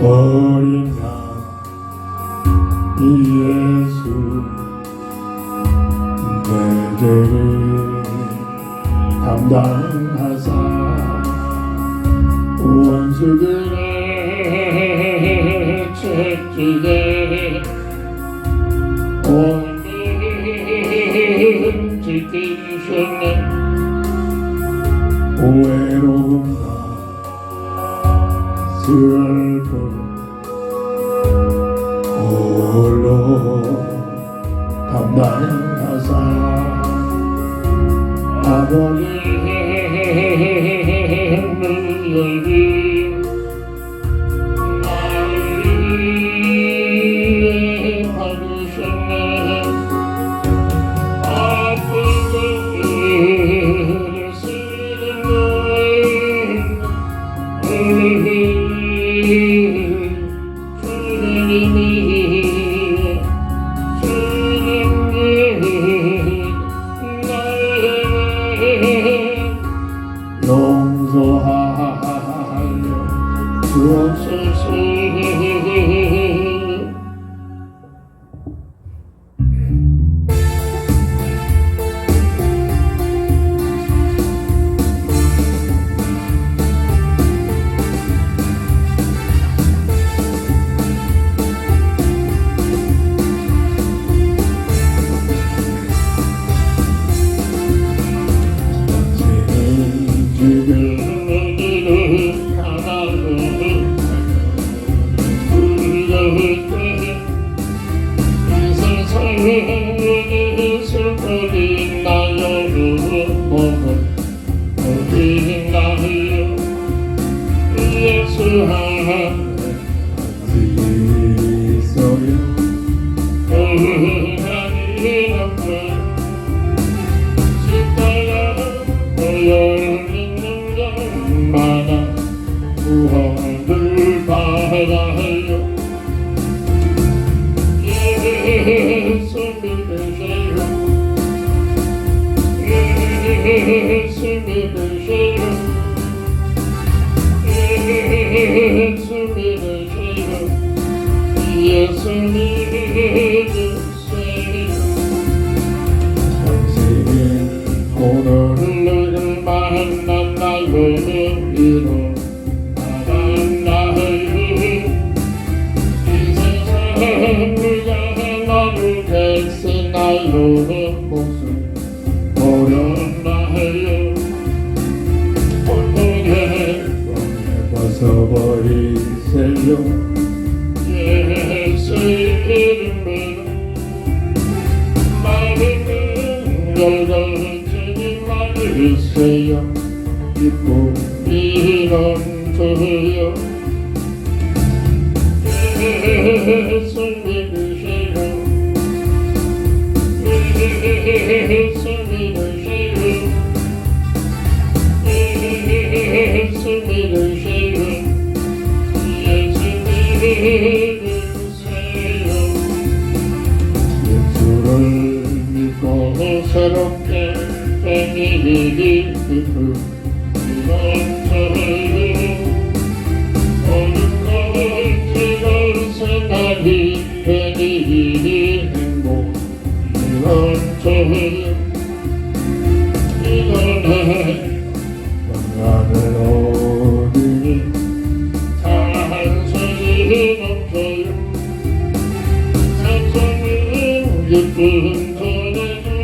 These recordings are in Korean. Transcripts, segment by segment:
어린 양 예수 내 죄를 감당하사 원수들의 채찍에 오늘 지키셨네. 외로움과 슬픔 홀로 감당하사 아버지의 눈여긴 나를 위해 받으셨네. 아픈 용서하여 주옵소서. 구원을 받아요. 예수 믿으세요. 예수 믿으세요. 예수 믿으세요. 예수 믿으세요. 당신은 오늘을 만나나요. 이로 나의 목숨 버렸나요. 온통에 벗어버리세요. 예수의 이름으로 마음을 열어주지 말으세요. 기쁨 이런저요. 예수 믿으세요. 예수 믿으세요. 예수 믿으세요. 예수 믿으세요. 예수를 믿고 새롭게 된 일이 이런저런 모든 것을 즐거운 생각이 된 일이 행복 이런저런 이거는 영광을 얻으니 찬송이 넘쳐요. 찬송은 기쁨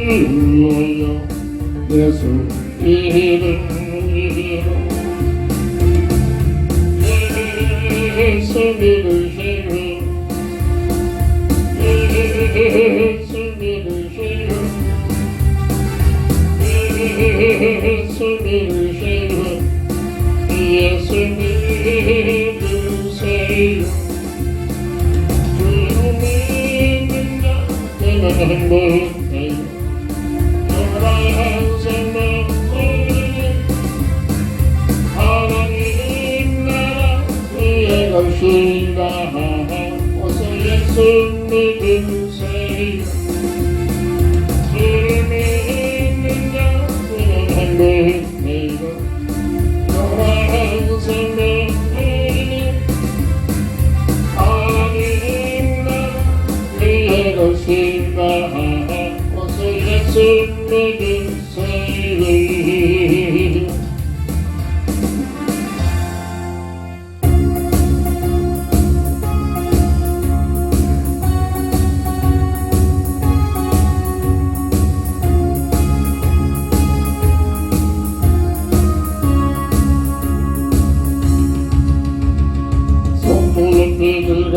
전해주어요. 예수 이름으로 예수 믿으세요. 예수 믿으세요. 예수 믿으세요. 예수 믿으세요. 주를 믿는 자들은 행복해요. 영원한 생명 속에 하나님 나라 그의 것이다. 어서 예수 믿으세요. 주를 믿는 자들은 행복해요. 영원한 생명 속에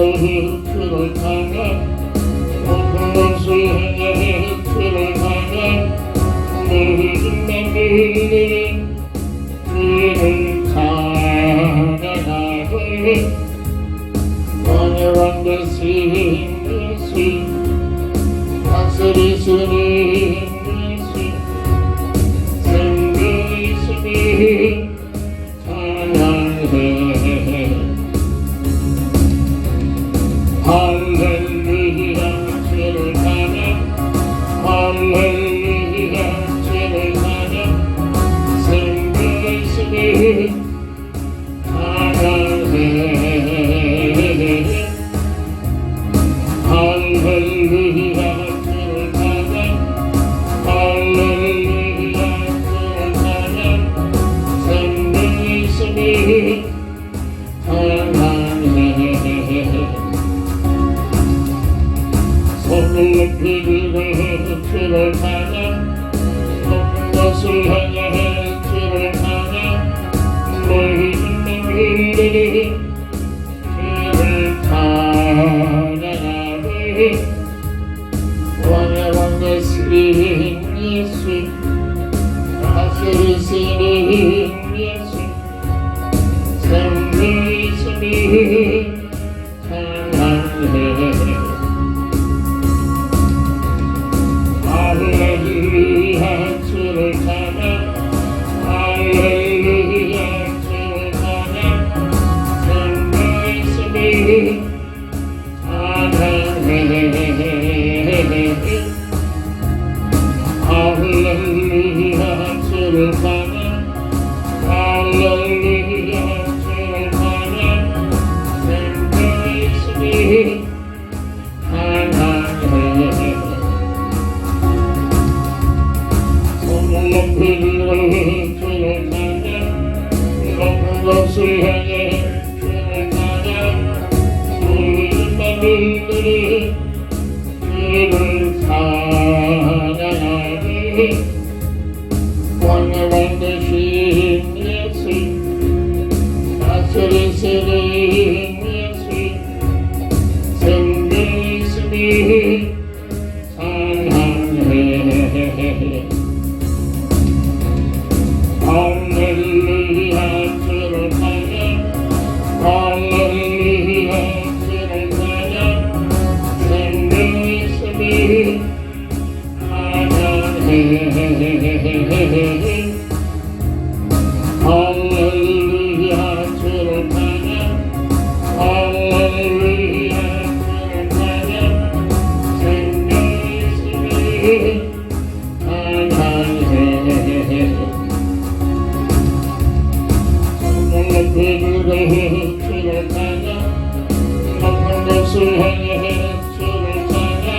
주를 타며 높은 곳을 향해 주를 타며 모든 만물들이 주를 찬양하되 원해왕 되신 예수 다스리시는 예수 생명이시니 찬양해 할렐루야 주를 찬양 할렐루야 주를 찬양 생명이시니 찬양해 할렐루야 주를 찬양 할렐루야 주를 찬양 생명이시니 찬양해 손을 높이 들고 주를 찬양 높은 곳을 향해 주를 찬양 모든 만물들이 주를 찬양하되 왕의 왕 되신 예수 다스리시는 예수 생명이시니 찬양해 할렐루야 주를 찬양 할렐루야 주를 찬양 생명이시니 찬양해 할렐루야 주를 찬양 할렐루야 주를 찬양 생명이시니 찬양해 손을 높이 들고 주를 찬양 높은 곳을 향해 주를 찬양 모든 만물들이 주를 찬양하니 왕의 왕 되신 예수 다스리시는 예수 생명이시니 찬양해 할렐루야 주를 찬양 할렐루야 주를 찬양 생명이시니 찬양해 할렐루야 주를 찬양 할렐루야 주를 찬양 생명이시니 찬양해 높이 들고 주를 찬양 높은 곳을 향해 주를 찬양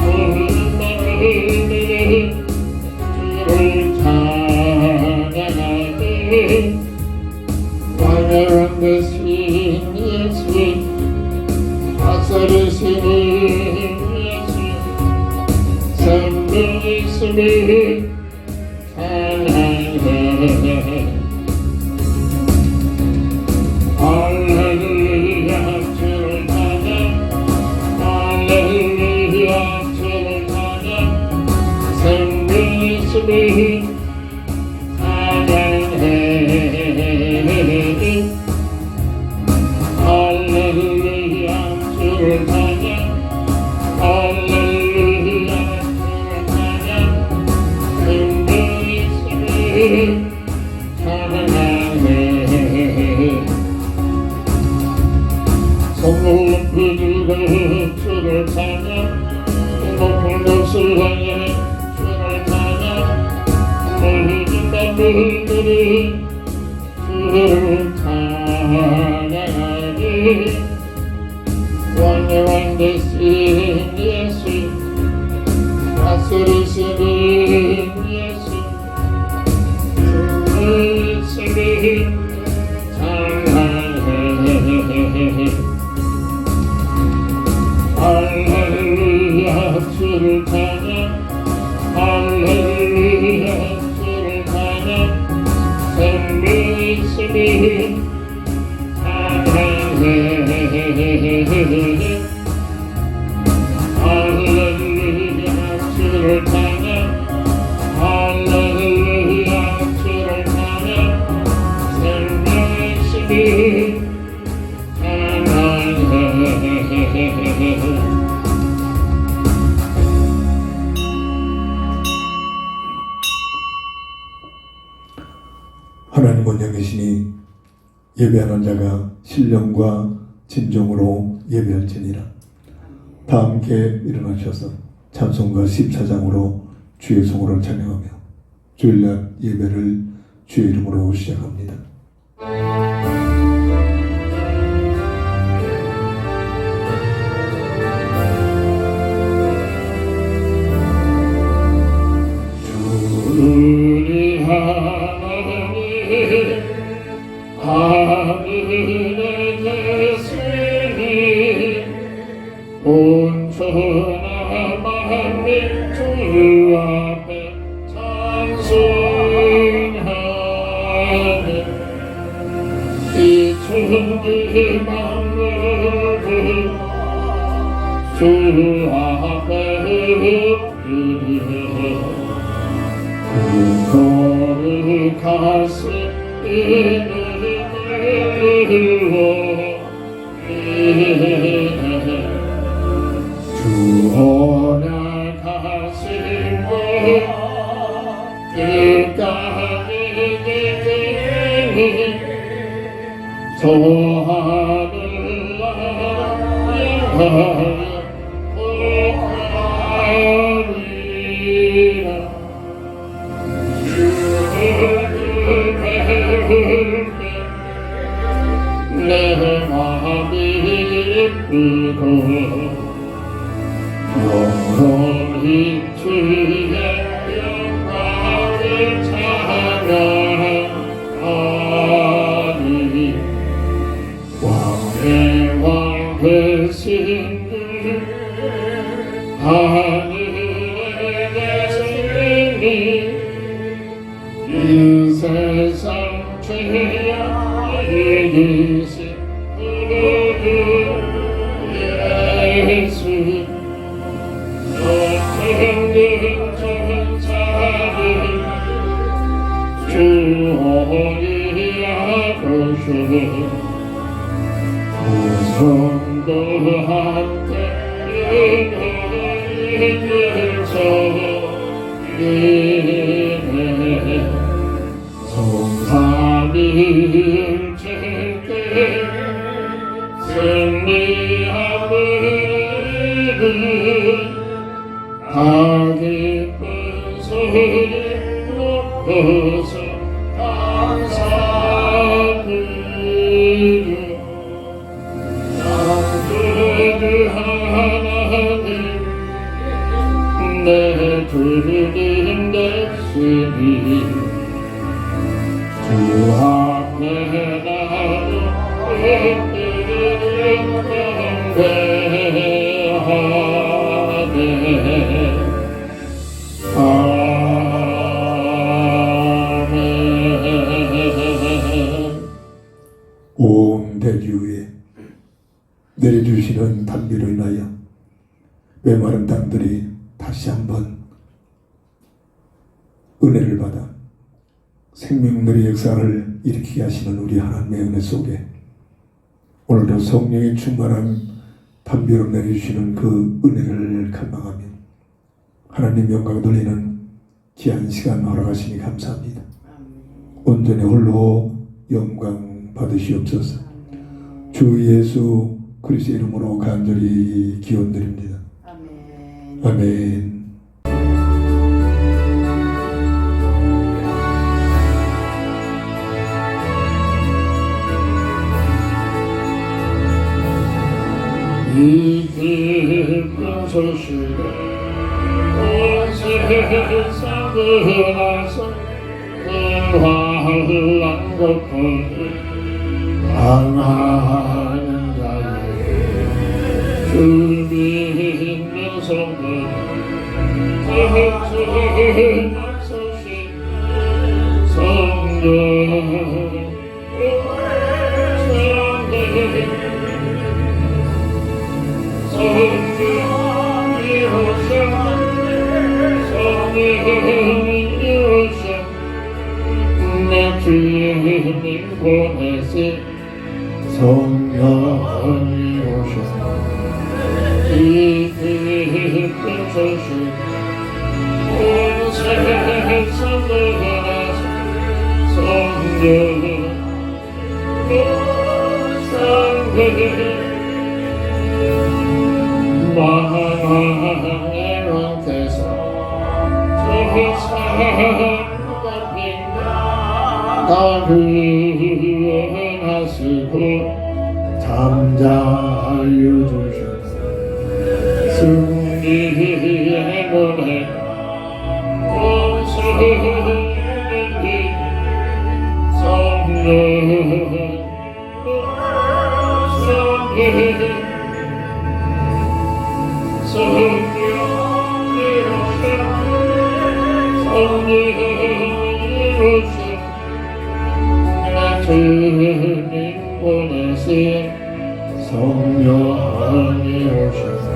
모든 만물들이 주를 찬양하되 왕의 왕 되신 예수 다스리시는 예수 생명이시니 찬양해 할렐루야 주를 찬양 할렐루야 주를 찬양 생명이시니 찬양해 할렐루야 주를 찬양 할렐루야 주를 찬양 생명이시니 찬양해 손을 높이 들고 주를 찬양 높은 곳을 향해 주를 찬양 모든 만물들이 주를 찬양하니 왕의 왕 되신 예수 다스리시는 예수 승리시니 찬양해 할렐루야 주를 찬양 할렐루야 주를 찬양 생명이시니 찬양해 할렐루야 주를 찬양 할렐루야 주를 찬양 생명의 신이 찬양해 하나님은 영이시니 예배하는 자가 신령과 진정으로 예배할지니라. 다 함께 일어나셔서 찬송가 14장으로 주의 성호를 찬양하며 주일날 예배를 주의 이름으로 시작합니다. 우리 하나님 하늘에 계시니 온천하 만민 주 앞에 찬송하네 이 천지 만물을 주 앞에 엎드리네 거룩하신 이름으로 주 언약하신 것 끝까지 지키니 저 하늘 나라에 복하리라 내 마음이 기쁘고 영원히 주의 영광을 찬양하니 왕의 왕 되신 주 하늘에 계시니 이 세상 죄악을 이기신 예수 너는 천사를 주 어리하고서 성도 함께 은혜를 저리네 성삼일체께 승리함을 다 기쁜 소리 높여서 감사드려 남주의 하나님 내 주님 되시니 주 앞에 나를 경배하네 아멘. 온 대지 위에 내려주시는 단비로 인하여 메마른 땅들이 다시 한번 은혜를 받아 생명들의 역사를 일으키게 하시는 우리 하나님의 은혜 속에 오늘도 성령의 충만한 단비로 내려주시는 그 은혜를 갈망하며 하나님 영광 돌리는 귀한 시간 허락하시니 감사합니다. 온전히 홀로 영광 받으시옵소서. 주 예수 그리스도 이름으로 간절히 기원드립니다. 아멘. 이 기쁜 소식을 온 세상을 나서 근화하는 것뿐 강하는 자의 주 믿는 성도 기쁜 소식 성령 오셔 이 깊은 소식 온 세상을 성령의 만왕의 왕께서 세상과 빛나 나를 위해 하시고 잠자여 주셔서 승리의 문에 온 세상을 성령 주님 보내신 성령이 오셔서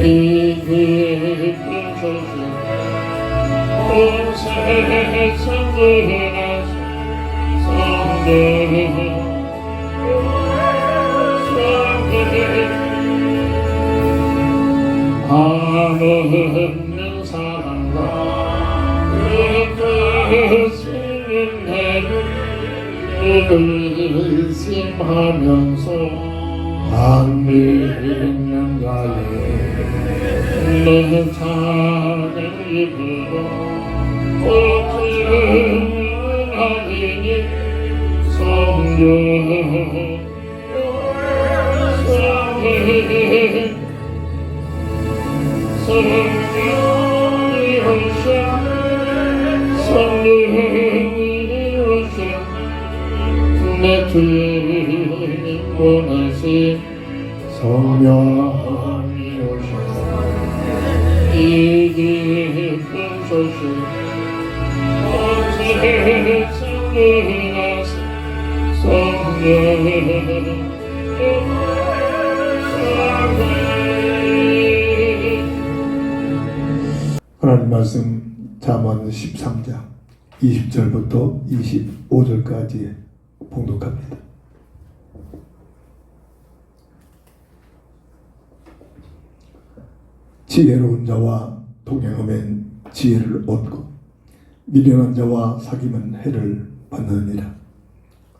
이 깊은 소식 온 세상 전하신 성령 없는 사람과 의심하는 해를 의심하면서 안 믿는가에 내 찬을 입으로 고증하리니 성령 성령이 오셔 성령이 오셔 내 주님 보내신 성령이 오셔 이 깊은 소식 온 세상에 나서 성령 하나님 말씀 잠언 13장 20절부터 25절까지 봉독합니다. 지혜로운 자와 동행하면 지혜를 얻고 미련한 자와 사귀면 해를 받느니라.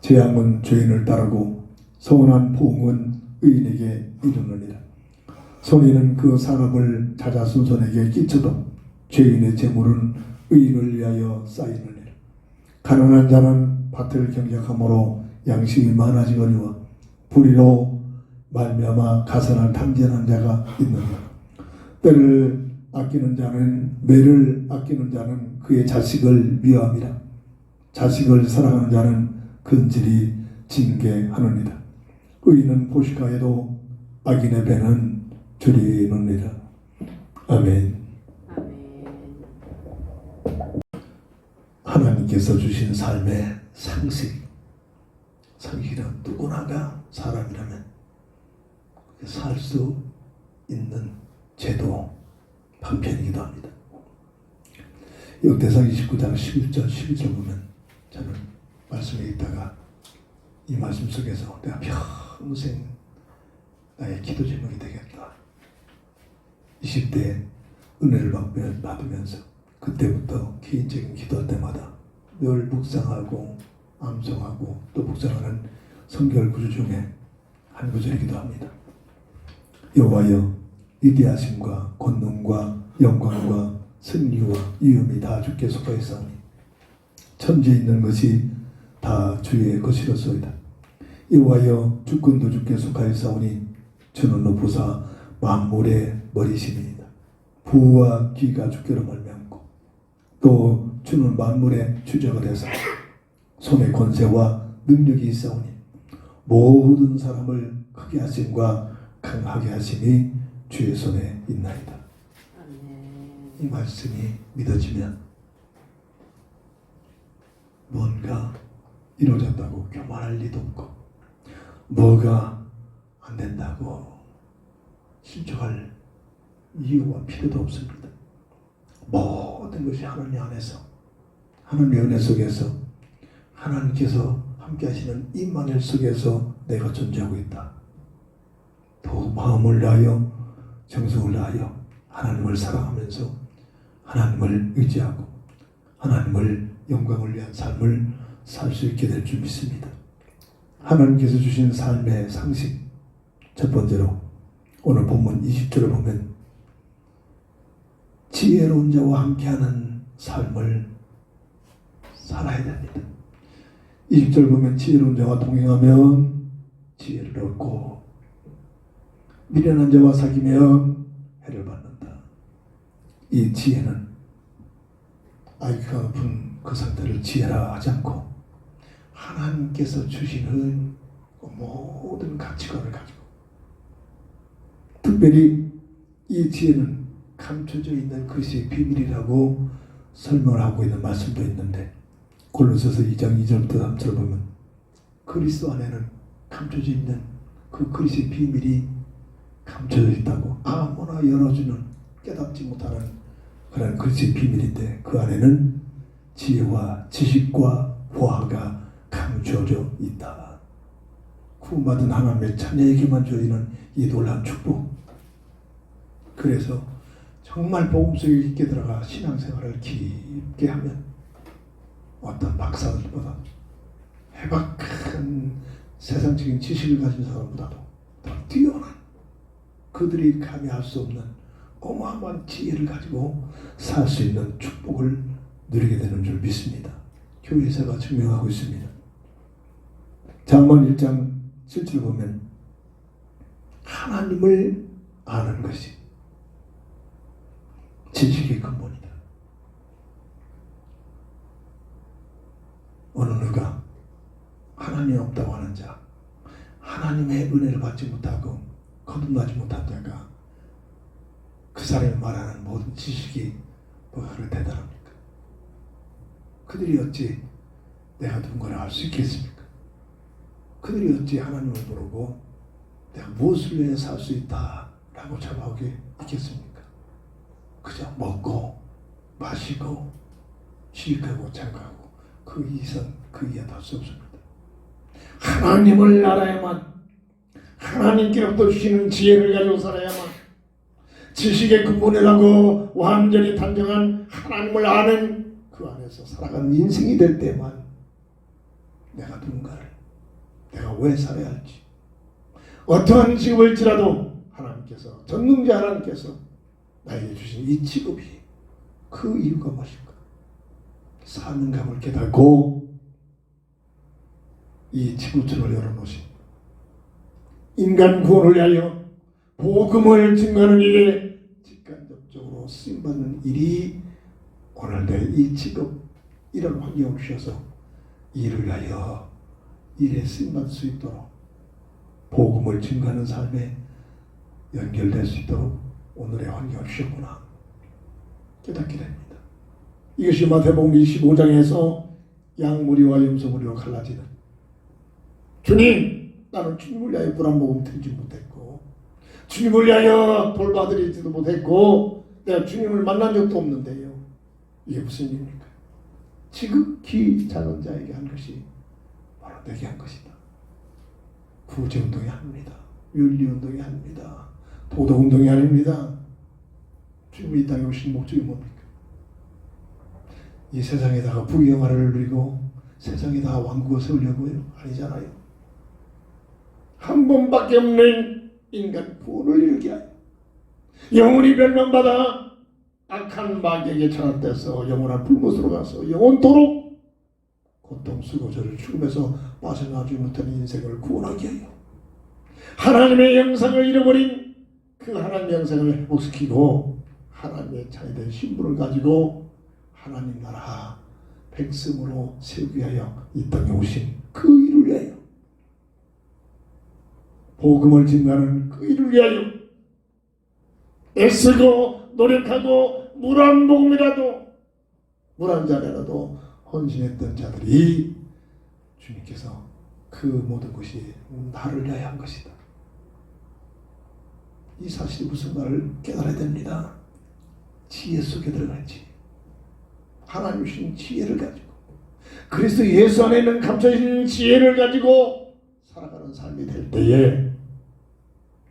재앙은 죄인을 따르고 서운한 포옹은 의인에게 이르느니라. 손해는 그 사람을 찾아선 손에게 끼쳐도 죄인의 재물은 의인을 위하여 쌓이느니라. 가난한 자는 밭을 경작함으로 양식이 많아지거니와 불의로 말미암아 가산을 탕진한 자가 있느니라. 때를 아끼는 자는 매를 아끼는 자는 그의 자식을 미워함이라. 자식을 사랑하는 자는 근질이 징계하느니라. 의인은 포식하여도 악인의 배는 줄이느니라. 아멘. 하나님께서 주신 삶의 상식이란 누구나가 사람이라면 살 수 있는 제도 방편이기도 합니다. 역대상 29장 11절 12절 보면 저는 말씀에 있다가 이 말씀 속에서 내가 평생 나의 기도 제목이 되겠다. 20대에 은혜를 받으면서 그때부터 개인적인 기도할 때마다 늘 묵상하고 암송하고 또 묵상하는 성결 구절 중에 한 구절이기도 합니다. 여호와여 위대하심과 권능과 영광과 승리와 위엄이 다 주께 속하였사오니 천지에 있는 것이 다 주의 것이로소이다. 여호와여 주권도 주께 속하였사오니 주는 높으사 만물의 머리심이니이다. 부와 귀가 주께로 말미암고 또 주는 만물의 주적을 해서 손에 권세와 능력이 있사오니 모든 사람을 크게 하심과 강하게 하심이 주의 손에 있나이다. 이 말씀이 믿어지면 뭔가 이루어졌다고 교만할 리도 없고 뭐가 안 된다고 실족할 이유와 필요도 없습니다. 모든 것이 하나님 안에서 하나님의 은혜 속에서 하나님께서 함께 하시는 임마누엘 속에서 내가 존재하고 있다. 더욱 마음을 다하여 정성을 다하여 하나님을 사랑하면서 하나님을 의지하고 하나님을 영광을 위한 삶을 살 수 있게 될 줄 믿습니다. 하나님께서 주신 삶의 상식, 첫 번째로 오늘 본문 20절을 보면 지혜로운 자와 함께하는 삶을 살아야 됩니다. 20절 보면 지혜로운 자와 동행하면 지혜를 얻고 미련한 자와 사귀면 해를 받는다. 이 지혜는 IQ가 높은 그 상태를 지혜라 하지 않고 하나님께서 주시는 모든 가치관을 가지고, 특별히 이 지혜는 감춰져 있는 그리스도의 비밀이라고 설명을 하고 있는 말씀도 있는데, 골로새서 2장 2절부터 3절을 보면 그리스도 안에는 감춰져 있는 그 그리스도의 비밀이 감춰져 있다고, 아무나 열어주는 깨닫지 못하는 그런 그리스도의 비밀인데 그 안에는 지혜와 지식과 보화가 감춰져 있다. 구원받은 하나님의 자녀에게만 주어지는 이 놀라운 축복. 그래서 정말 복음 속에 깊게 들어가 신앙생활을 깊게 하면 어떤 박사들보다 해박한 세상적인 지식을 가진 사람보다도 더 뛰어난, 그들이 감히 할 수 없는 어마어마한 지혜를 가지고 살 수 있는 축복을 누리게 되는 줄 믿습니다. 교회사가 증명하고 있습니다. 잠언 1장 7절 보면 하나님을 아는 것이 지식의 근본이다. 어느 누가 하나님이 없다고 하는 자, 하나님의 은혜를 받지 못하고 거듭나지 못한 자가 그 사람이 말하는 모든 지식이 뭐가 그렇게 대단합니까? 그들이 어찌 내가 누군가를 알 수 있겠습니까? 그들이 어찌 하나님을 모르고 내가 무엇을 위해 살 수 있다 라고 자부하게 있겠습니까? 그저 먹고 마시고 취직하고 장가하고 그 이상 그 이하 다 수 없습니다. 하나님을 알아야만, 하나님께로부터 주시는 지혜를 가지고 살아야만, 지식의 근본이라고 완전히 단정한 하나님을 아는 그 안에서 살아가는 인생이 될 때만 내가 누군가를, 내가 왜 살아야 할지, 어떠한 직업일지라도 하나님께서, 전능자 하나님께서 나에게 주신 이 직업이 그 이유가 무엇일까? 사명감을 깨닫고 이 지구촌을 열어놓으신 인간 구원을 위하여 복음을 증거하는 일에 직간접적으로 쓰임받는 일이 오늘 내 이 직업, 이런 환경을 주셔서 일을 위하여 일에 쓰임받을 수 있도록 복음을 증거하는 삶에 연결될 수 있도록 오늘의 환경을 주셨구나 깨닫게 됩니다. 이것이 마태복음 25장에서 양무리와 염소무리로 갈라지는, 주님, 나는 주님을 위하여 불안복음 들지 못했고 주님을 위하여 돌봐드리지도 못했고 내가 주님을 만난 적도 없는데요. 이게 무슨 일입니까? 지극히 작은 자에게 한 것이 바로 내게 한 것이다. 구제운동이 아닙니다. 윤리운동이 아닙니다. 도덕운동이 아닙니다. 주님이 이 땅에 오신 목적이 뭡니까? 이 세상에다가 부귀영화를 누리고 세상에다가 왕국을 세우려고요? 아니잖아요. 한 번밖에 없는 인간 구원을 이루게 하여 영원히 멸망받아 악한 마귀에게 장악돼서 영원한 불못으로 가서 영원토록 고통, 쓰고 저를 죽음에서 빠져나오지 못하는 인생을 구원하게 하여 하나님의 영상을 잃어버린 그 하나님의 영상을 회복시키고 하나님의 자녀된 신분을 가지고 하나님 나라 백성으로 세우기 위하여 이 땅에 오신 그 일을 위하여, 복음을 증거하는 그 일을 위하여 애쓰고 노력하고 물 한 모금이라도, 물 한 잔이라도 헌신했던 자들이 주님께서 그 모든 것이 나를 위하여 한 것이다. 이 사실이 무슨 말을 깨달아야 됩니다. 지혜 속에 들어가지. 하나님 주신 지혜를 가지고, 그리스도 예수 안에 있는 감춰진 지혜를 가지고 살아가는 삶이 될 때에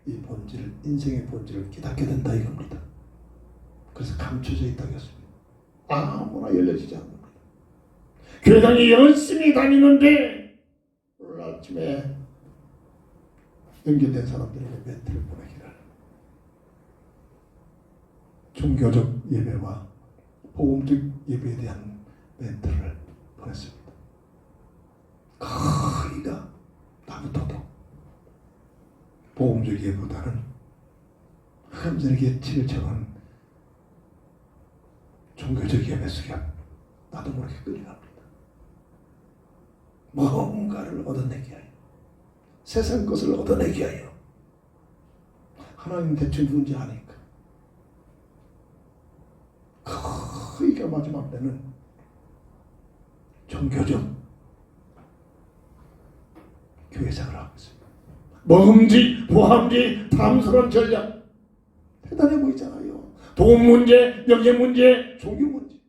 이 본질을, 인생의 본질을 깨닫게 된다 이겁니다. 그래서 감춰져 있다고 했습니다. 아무나 열려지지 않는 겁니다. 교회당에 열심히 다니는데 오늘 아침에 연결된 사람들에게 멘트를 보내기를, 종교적 예배와 복음적 예배에 대한 멘트를 보냈습니다. 거의가 나부터도 복음적 예배보다는 흠들게 치우쳐간 종교적 예배 속에 나도 모르게 끌려갑니다. 뭔가를 얻어내기 위하여, 세상 것을 얻어내기 위하여. 하나님 대체 누군지 아니까 거의가 마지막 때는 종교적 교회생활을 하고 있습니다. 먹음직, 보함직, 탐스러운 전략 대단해 보이잖아요. 돈 문제, 영예 문제, 종교 문제.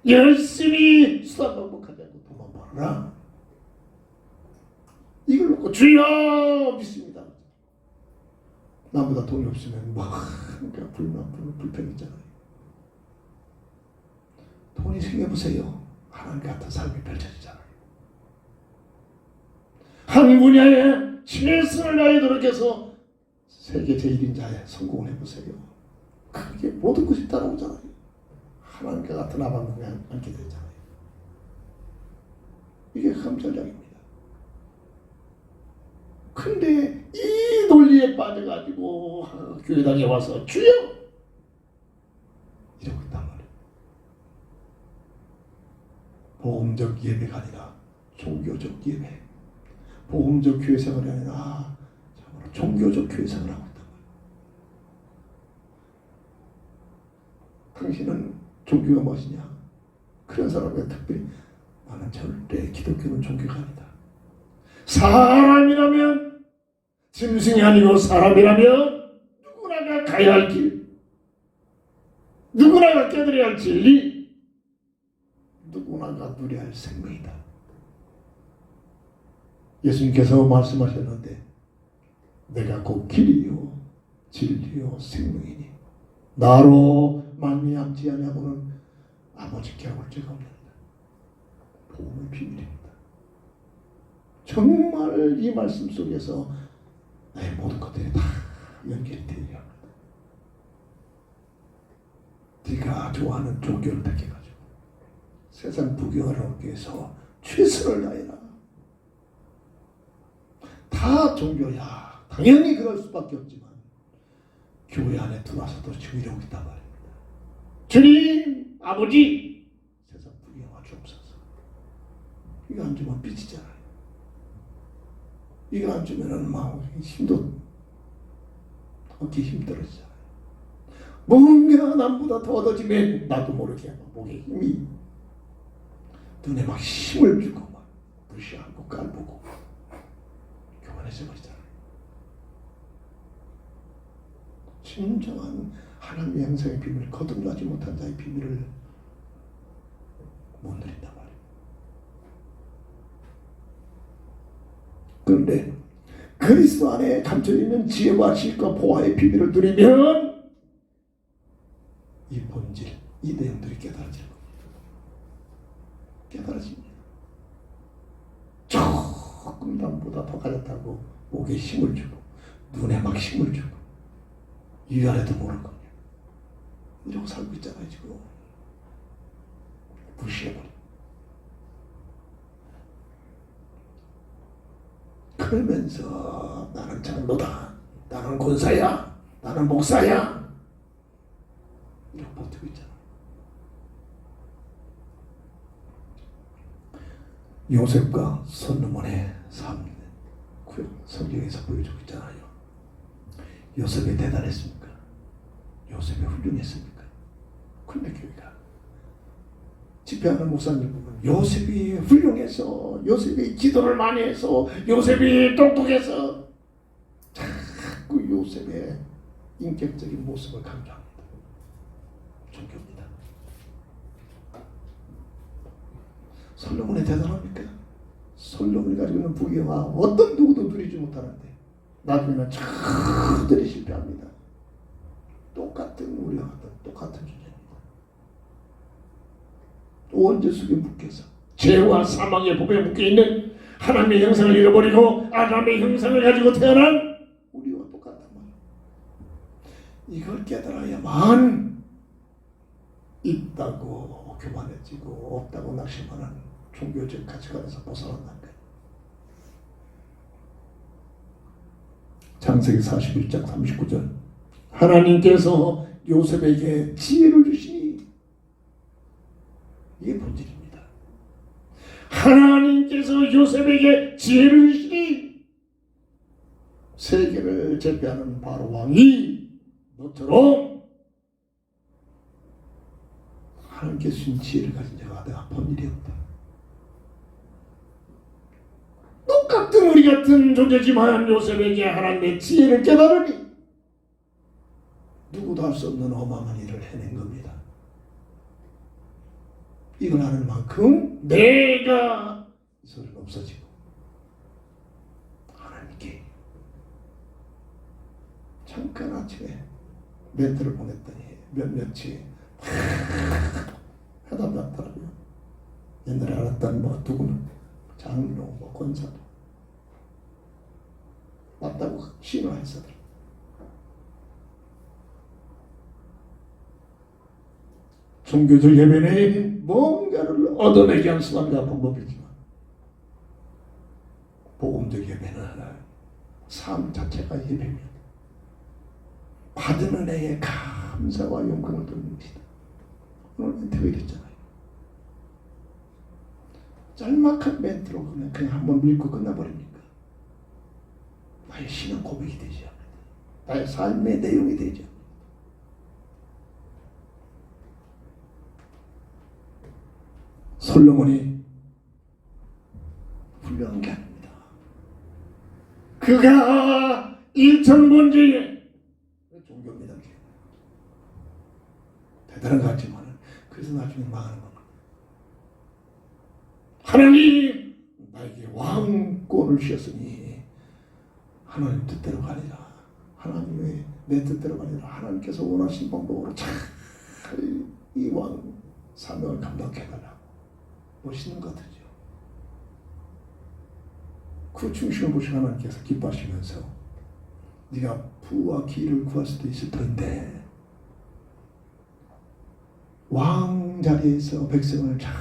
열심히 수단방법하지 않고 돈만 벌어라. 이걸 놓고 주여 믿습니다. 나보다 돈이 없으면 그냥 불편했잖아요. 돈이 생겨보세요. 하나님 같은 삶이 펼쳐지잖아요. 한 분야에 최선을 다해 노력해서 세계 제1인자에 성공을 해보세요. 그게 모든 것이 따라오잖아요. 하나님과 같은 아방궁에 앉게 되잖아요. 이게 함전략입니다. 근데 이 논리에 빠져가지고 교회당에 와서 주여 이러고 있단 말이에요. 복음적 예배가 아니라 종교적 예배, 복음적 교회 생활이 아니라 종교적 교회 생활을 하고 있단 말이에요. 당신은 종교가 무엇이냐? 그런 사람과 특별히 나는 절대 기독교는 종교가 아니다. 사람이라면, 짐승이 아니고 사람이라면 누구나가 가야 할 길, 누구나가 깨달아야 할 진리, 누구나가 누려야 할 생명이다. 예수님께서 말씀하셨는데 내가 곧 길이요 진리요 생명이니 나로 말미암지 아니하고는 아버지께 올 자가 없느니라. 복음의 비밀입니다. 정말 이 말씀 속에서 나의 모든 것들이 다 연결이 되어야 합니다. 네가 좋아하는 종교를 택해가지고 세상 부경을 얻기 위해서 최선을 다해라. 다 종교야. 당연히 그럴 수밖에 없지만 교회 안에 들어와서도 지금 이러고 있단 말입니다. 주님, 아버지, 세상 부경화 주옵소서. 이거 안 주면 삐지잖아요. 이거 안 주면은 막 힘도 어깨 힘 떨어지잖아요. 뭔가 남보다 더 얻어지면 나도 모르게 목에 힘이, 눈에 막 힘을 주고 막 무시하고 깔보고 교만해져 버리잖아요. 진정한 하나님의 형상의 비밀, 거듭나지 못한 자의 비밀을 못 누린단 말이에요. 그런데 그리스도 안에 감춰 있는 지혜와 지식과 보화의 비밀을 누리면 이 본질, 이 내용들이 깨달아질 겁니다. 깨달아집니다. 조금 남보다 더 가졌다고 목에 힘을 주고 눈에 막 힘을 주고 위아래도 모를 겁니다. 이러고 살고 있잖아요 지금. 무시해버려. 그러면서 나는 장로다, 나는 권사야, 나는 목사야 이러고 버티고 있잖아. 요셉과 솔로몬의 삶 성경에서 보여주고 있잖아요. 요셉이 대단했습니까? 요셉이 훌륭했습니까? 근데 교회가 집회하는 목사님 보면 요셉이 훌륭해서, 요셉이 기도를 많이 해서, 요셉이 똑똑해서 자꾸 요셉의 인격적인 모습을 강조합니다. 종교입니다. 솔로몬이 대단합니까? 솔로몬이 가지고 있는 부귀영화 어떤 누구도 누리지 못하는데 나중에는 저들이 실패합니다. 똑같은 우리와 같은 똑같은 존재입니다. 원죄 속에 묶여서 죄와 사망의 법에 묶여있는 하나님의 형상을 잃어버리고 아담의 형상을 가지고 태어난 우리와 똑같단 말이에요. 이걸 깨달아야만 있다고 교만해지고 없다고 낙심하는 종교적 가치관에서 벗어난다는 거예요. 창세기 41장 39절 하나님께서 요셉에게 지혜를 주시니 이게 본질입니다. 하나님께서 요셉에게 지혜를 주시니 세계를 제패하는 바로 왕이 너처럼 하나님께서 주신 지혜를 가진 자가 내가 본 일이 없다. 똑같은 우리 같은 존재지만 요셉에게 하나님의 지혜를 깨달으니 누구도 할 수 없는 어마어마한 일을 해낸 겁니다. 이걸 하는 만큼 내가 이 소리는 없어지고 하나님께 잠깐 아침에 멘트를 보냈더니 몇몇이 해답이 왔더라고요. 옛날에 알았던 뭐 누구는 장로 뭐 권사도 맞다고 신화했어더라고요. 종교적 예배는 뭔가를 얻어내기 위한 수단과 방법이지만 복음적 예배는 삶 자체가 예배입니다. 받은 은혜에 감사와 영광을 돌립니다. 오늘 멘트가 이랬잖아요. 짤막한 멘트로 그냥 한번 밀고 끝나버립니까? 나의 신앙 고백이 되지 않습니다. 나의 삶의 내용이 되지 않습니다. 솔로몬이 훌륭한 게 아닙니다. 그가 일천번째에 종교입니다. 대단한 것 같지만 그래서 나중에 망하는 겁니다. 하나님 나에게 왕권을 주셨으니 하나님 뜻대로 가리라. 하나님의 내 뜻대로 가리라. 하나님께서 원하신 방법으로 잘 이 왕 사명을 감당해달라고. 멋있는 것 같으죠. 그 중심을 보시고 하나님께서 기뻐하시면서 네가 부와 기를 구할 수도 있을 텐데 왕 자리에서 백성을 잘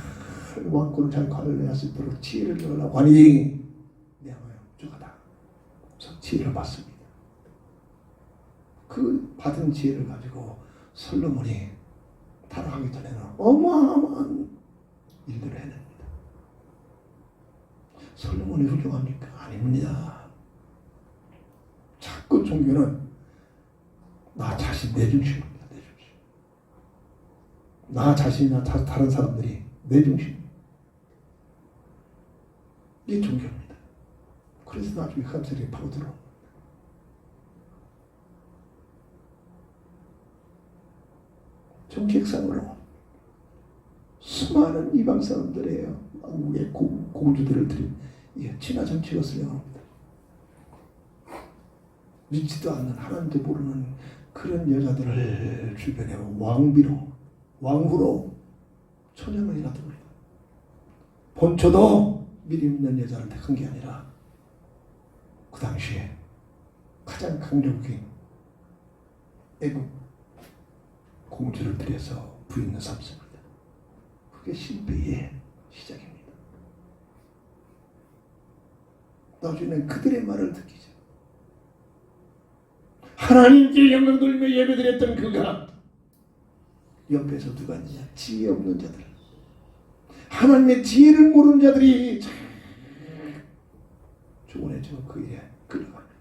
왕권을 잘 관리할 수 있도록 지혜를 주려고 하니 내가 부족하다. 그래서 지혜를 받습니다. 그 받은 지혜를 가지고 솔로몬이 타락하기 전에는 어마어마한 일들을 해냅니다. 솔로몬이 훌륭합니까? 아닙니다. 자꾸 종교는 나 자신 내 중심입니다. 내 중심. 나 자신이나 다른 사람들이 내 중심입니다. 이게 종교입니다. 그래서 나중에 갑자기 파고들어. 정책상으로 수많은 이방 사람들의 왕국의 공주들을 들인 친화 정치가 수행합니다. 믿지도 않는 하나님도 모르는 그런 여자들을 주변에 왕후로 초년을 일하더군요. 본초도 미리 있는 여자를 택한 게 아니라 그 당시에 가장 강력인 애국 공주를 들여서 부인을 삼습니다. 그게 실패의 시작입니다. 나중에는 그들의 말을 듣기죠. 하나님께 영광 돌리며 예배드렸던 그가 옆에서 누가 있느냐? 지혜 없는 자들, 하나님의 지혜를 모르는 자들이 조언해줘 그 일에 끌려갑니다.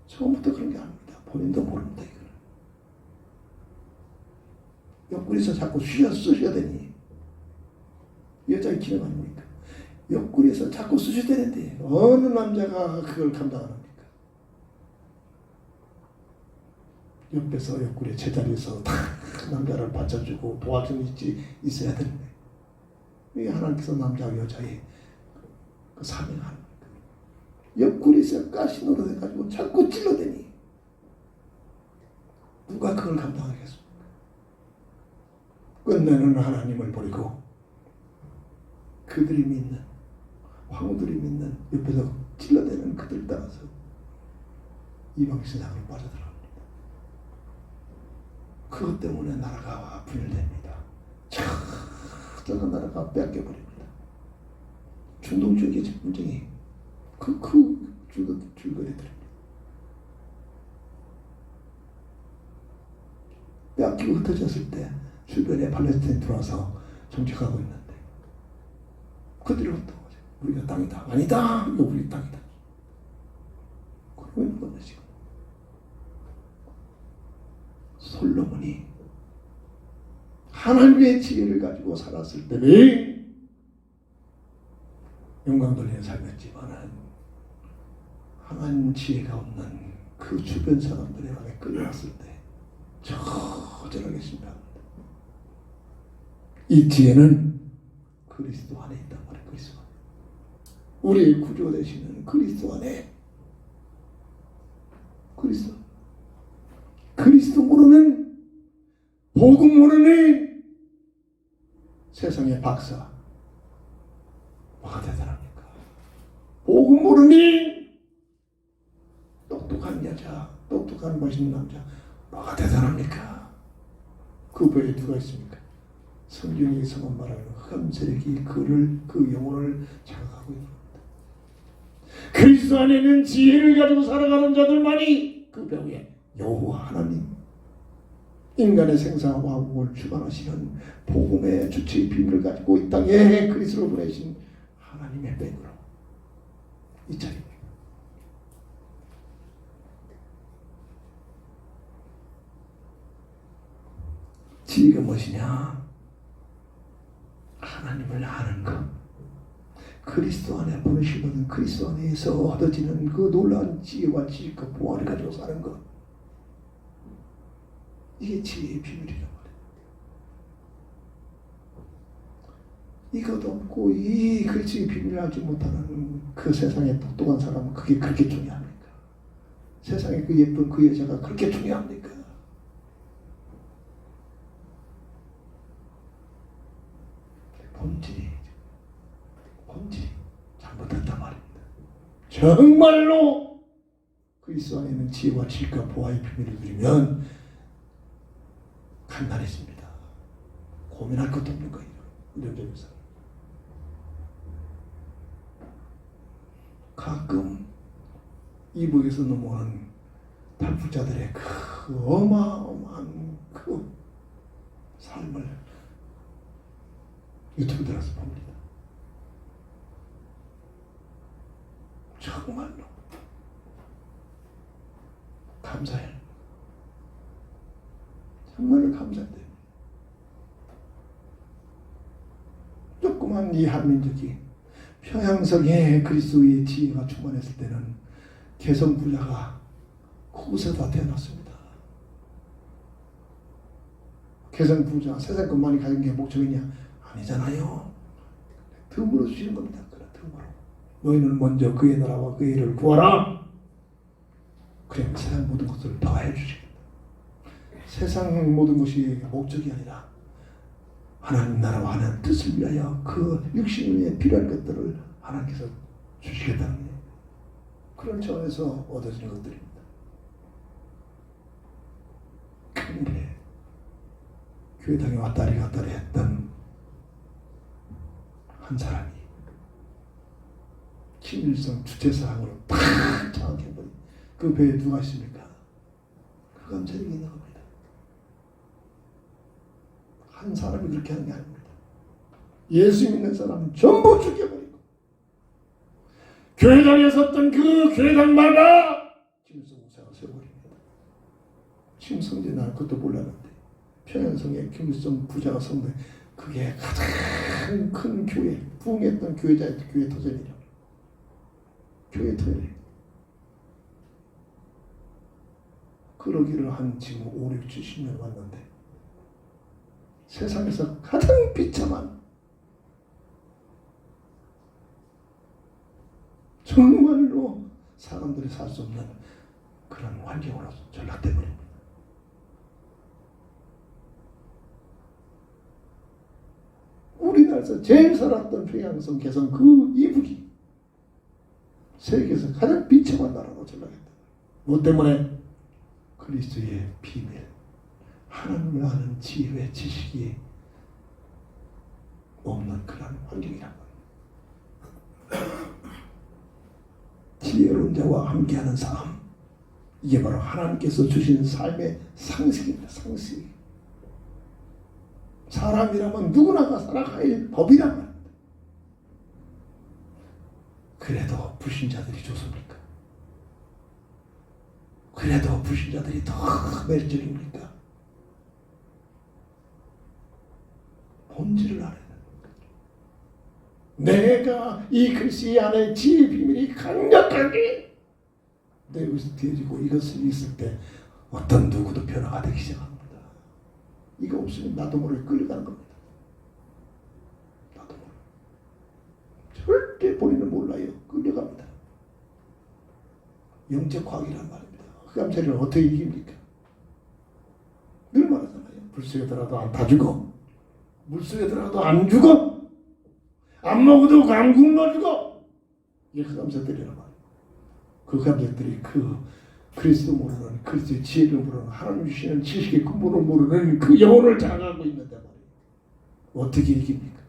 처음부터 그런 게 아닙니다. 본인도 모릅니다. 이거는 옆구리에서 자꾸 쑤셔야 되니 여자의 기능 아닙니까? 옆구리에서 자꾸 쑤셔야 되는데 어느 남자가 그걸 감당합니까? 옆에서 옆구리 제자리에서 다 남자를 받쳐주고 도와주는 있어야 되는데 왜 하나님께서 남자와 여자의 사명하는 옆구리에서 가시 노릇해가지고 자꾸 찔러대니 누가 그걸 감당하겠습니까? 끝내는 하나님을 버리고 그들이 믿는 황후들이 믿는 옆에서 찔러대는 그들 따라서 이방신앙으로 빠져들어갑니다. 그것 때문에 나라가 분열됩니다. 저는 나라가 뺏겨버립니다. 중동주의의 분쟁이 줄거리들입니다. 뺏기고 흩어졌을 때 주변에 팔레스타인 들어와서 정착하고 있는데 그들이 어떤 거죠? 우리가 땅이다. 아니다. 이거 우리 땅이다. 그러고 있는 건데 지금. 솔로몬이 하나님의 지혜를 가지고 살았을 때는 영광 돌리는 삶이었지만 하나님 지혜가 없는 그 주변 사람들의 마음에 끌려왔을 때 저절하게 심판합니다. 이 지혜는 그리스도 안에 있단 말이에요. 그리스도 안에. 우리의 구조 되시는 그리스도 안에. 그리스도 모르는 복음 모르는 세상의 박사 뭐가 대단합니까? 복음 모르니 똑똑한 여자, 똑똑한 멋있는 남자 뭐가 대단합니까? 그 외에 누가 있습니까? 성경에서만 말하는 흑암 세력이 그 영혼을 장악하고 있는 겁니다. 그리스도 안에는 지혜를 가지고 살아가는 자들만이 그 배후에 여호와 하나님 인간의 생사와 화복을 주관하시는 복음의 주체의 비밀을 가지고 이 땅에 그리스도로 보내신 하나님의 백으로 이 자리입니다. 지혜가 무엇이냐? 하나님을 아는 것, 그리스도 안에 보내시거든 그리스도 안에서 얻어지는 그 놀라운 지혜와 지식과 보안을 가지고 사는 것, 이게 지혜의 비밀이란 말이에요. 이것 없고 이 그 지혜의 비밀을 알지 못하는 그 세상의 똑똑한 사람은 그게 그렇게 중요합니까? 세상에 그 예쁜 그 여자가 그렇게 중요합니까? 본질이 잘못했단 말입니다. 정말로 그리스도 안에 있는 지혜와 지식과 보아의 비밀을 누리면 간단해집니다. 고민할 것도 없는 거예요. 이런 점에서 가끔 이북에서 넘어오는 탈북자들의 그 어마어마한 그 삶을 유튜브 들어서 봅니다. 정말로 감사해요. 정말로 감사해요. 조그만 이 한민족이 평양성에 그리스도의 지혜가 충만했을 때는 개성 부자가 그곳에다 태어났습니다. 개성 부자, 세상 것만이 가진 게 목적이냐? 아니잖아요. 덤으로 주시는 겁니다. 그래, 덤으로. 너희는 먼저 그의 나라와 그의 일을 구하라. 그러면 세상 모든 것을 더해 주시겠다. 세상 모든 것이 목적이 아니라 하나님 나라와 하나님 뜻을 위하여 그 육신을 위해 필요한 것들을 하나님께서 주시겠다는 거예요. 그런 차원에서 얻어지는 것들입니다. 근데 교회당에 왔다리 갔다리 했던 한 사람이 김일성 주체사항으로 탁 장악해버린 그 배에 누가 있습니까? 그 감찰이 있는 겁니다. 한 사람이 그렇게 하는 게 아닙니다. 예수 믿는 사람은 전부 죽여버리고 교회당에 섰던 그 교회당마다 김일성 목사가 세워버립니다. 지금 성제 날 그것도 몰랐는데 평양성에 김일성 부자가 성대 그게 가장 큰 교회 부흥했던 교회자의 교회 터전이죠. 교회 터전이 그러기를 한 지금 5, 6, 70년 왔는데 세상에서 가장 비참한 정말로 사람들이 살 수 없는 그런 환경으로 전락돼 버립니다. 우리나라에서 제일 살았던 평양성 개성 그 이북이 세계에서 가장 비참한 나라로 전락했다. 뭐 때문에? 그리스도의 비밀, 하나님을 아는 지혜와 지식이 없는 그런 환경이란 말입니다. 지혜로운 자와 함께하는 삶, 이게 바로 하나님께서 주신 삶의 상식입니다. 상식. 사람이라면 누구나가 살아가야 할 법이란 말입니다. 그래도 불신자들이 좋습니까? 그래도 불신자들이 더 매력적입니까? 본질을 알아야 됩니다. 내가 이 글씨 안에 지혜의 비밀이 강력하게 내 것이 되어지고 이것을 있을 때 어떤 누구도 변화가 되기 시작합니다. 이거 없으면 나도 모르게 끌려가는 겁니다. 나도 모르게. 절대 본인은 몰라요. 끌려갑니다. 영적 과학이란 말입니다. 흑암세력을 어떻게 이깁니까? 늘 말하잖아요. 불속에 들어가도 다 죽어. 물속에 들어가도 안 죽어. 안 먹어도 안 굶어 죽어. 이게 흑암세력이란 말이에요. 그 흑암세력들이 그리스도 모르는, 그리스도의 지혜를 모르는, 하나님 주시는 지식의 근본을 모르는 그 영혼을 장악하고 있는데 말이에요. 어떻게 이깁니까?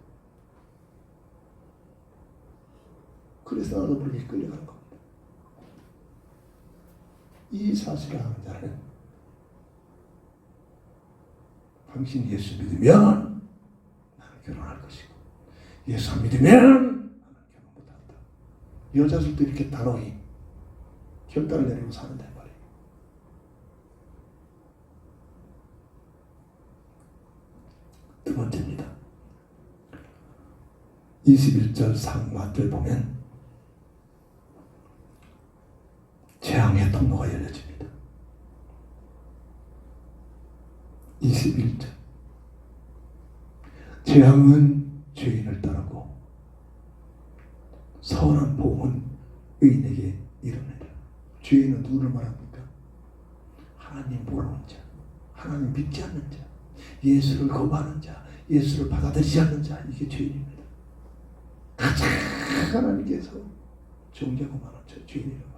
그래서 나도 모르게 끌려가는 겁니다. 이 사실을 아는 자는 당신 예수 믿으면 나는 결혼할 것이고 예수 안 믿으면 나는 결혼 못한다. 여자들도 이렇게 단호히 결단을 내리고 사는데 말이에요. 두 번째입니다. 21절 상마들 보면 재앙의 통로가 열려집니다. 21절 재앙은 죄인을 따르고 선한 복은 의인에게 이르느니라. 죄인은 누구를 말합니까? 하나님 모르는 자, 하나님 믿지 않는 자, 예수를 거부하는 자, 예수를 받아들이지 않는 자, 이게 죄인입니다. 가장 하나님께서 정죄하고 많은 자, 죄인이라고 합니다.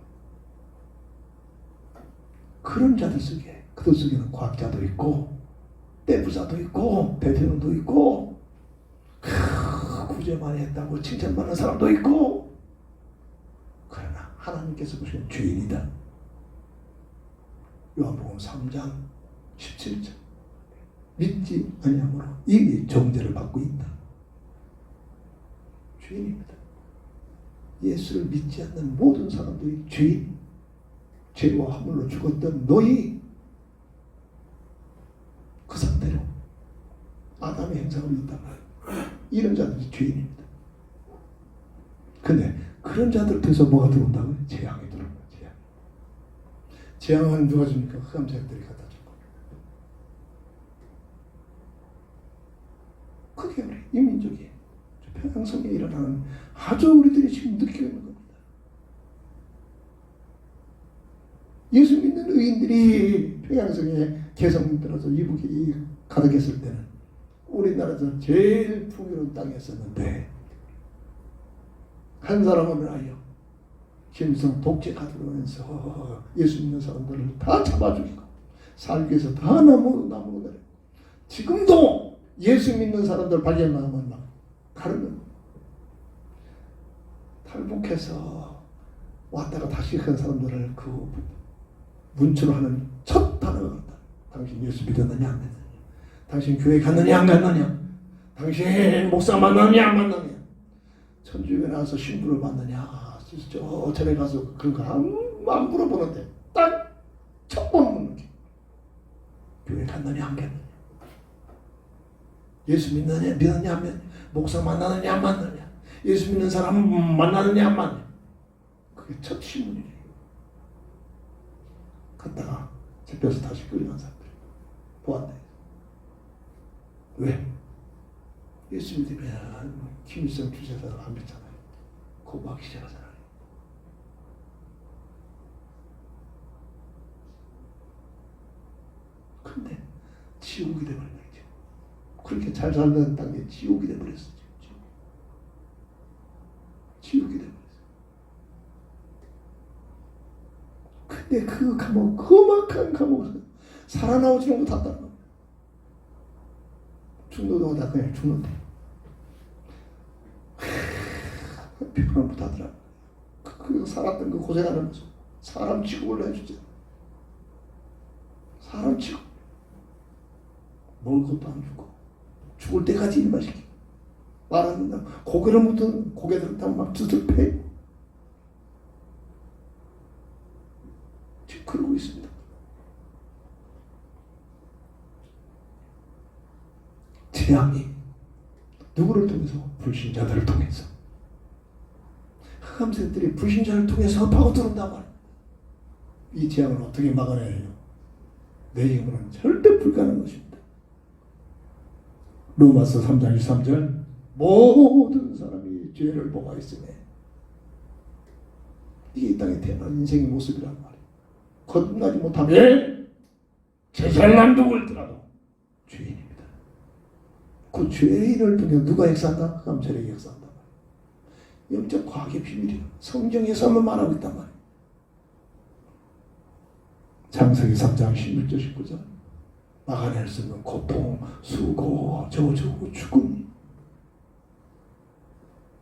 그런 자들 속에, 그들 속에는 과학자도 있고 떼부자도 있고 대통령도 있고 구제 많이 했다고 칭찬받는 사람도 있고, 그러나 하나님께서 보시는 죄인이다. 요한복음 3장 17절 믿지 아니함으로 이미 정죄를 받고 있다. 죄인입니다. 예수를 믿지 않는 모든 사람들이 죄인, 죄와 화물로 죽었던 너희 그 상태로 아담의 행상으로 있단 말이에요. 이런 자들이 죄인입니다. 근데 그런 자들 통해서 뭐가 들어온다고요? 재앙이 들어오는 거예요. 재앙은 누가 줍니까? 흑암세력들이 갖다 줄 거예요. 그게 우리 인민족이에요. 평양성에 일어나는 아주 우리들이 지금 느끼고 있는 겁니다. 예수 믿는 의인들이 평양성에 개성 들어서 이북이 가득했을 때는 우리나라에서 제일 풍요로운 땅이었었는데, 한 사람은 아요 김일성 독재 가득하면서 예수 믿는 사람들을 다 잡아 죽이고 살기 위해서 다 나무로 내려. 지금도 예수 믿는 사람들 발견하면 막 가르는 탈북해서 왔다가 다시 간 사람들을 그 문초하는 첫 단어가 그렇다. 당신 예수 믿었느냐 안 믿었느냐, 당신 교회 갔느냐 안 갔느냐, 당신 목사 만났느냐 안 만났느냐, 천주교에 나와서 신부를 받느냐, 저 절에 가서 그런 거 안 물어보는데 딱 첫 번 묻는 게 교회 갔느냐 안 갔느냐, 예수 믿느냐 믿느냐 안 믿느냐, 목사 만나느냐 안 만나느냐, 예수 믿는 사람 만나느냐 안 만나느냐. 그게 첫 신문이에요. 갔다가 잡혀서 다시 끌려간 사람들 보았네. 왜? 예수 믿으면 김일성 주재사를 안 믿잖아요. 거부하기 시작하잖아요. 지옥이 되버린 거죠. 그렇게 잘 살던 땅에 지옥이 되버렸어요. 지옥이 되버렸어요. 근데 그 감옥, 험악한 감옥에서 살아나오지는 못한다는 겁니다. 죽는 다 그냥 죽는데 표현을 못하더라. 그 살았던 그 고생하는 모습, 사람 취급을 해주지. 사람 취급. 먹을 것도 안 주고 죽을 때까지 일만 시키고 말 안 된다고 고개를 묻든 고개 들었다고 막 두들 패. 지금 그러고 있습니다. 재앙이 누구를 통해서? 불신자들을 통해서. 흑암새들이 불신자를 통해서 파고 들어온단 말이에요. 이 재앙을 어떻게 막아내야 해요? 내 힘으로는 절대 불가능한 것입니다. 로마서 3장 23절 모든 사람이 죄를 범하였으며 이게 이 땅에 태어난 인생의 모습이란 말이에요. 거듭나지 못하면 제잘난 누구일지라도 죄인입니다. 그 죄인을 통해 누가 역사한다? 흑암세력이 역사한다. 영적 과학의 비밀이에요. 성경에서만 말하고 있단 말이에요. 창세기 3장 11절 19절 막아낼 수 있는 고통, 수고, 저주, 죽음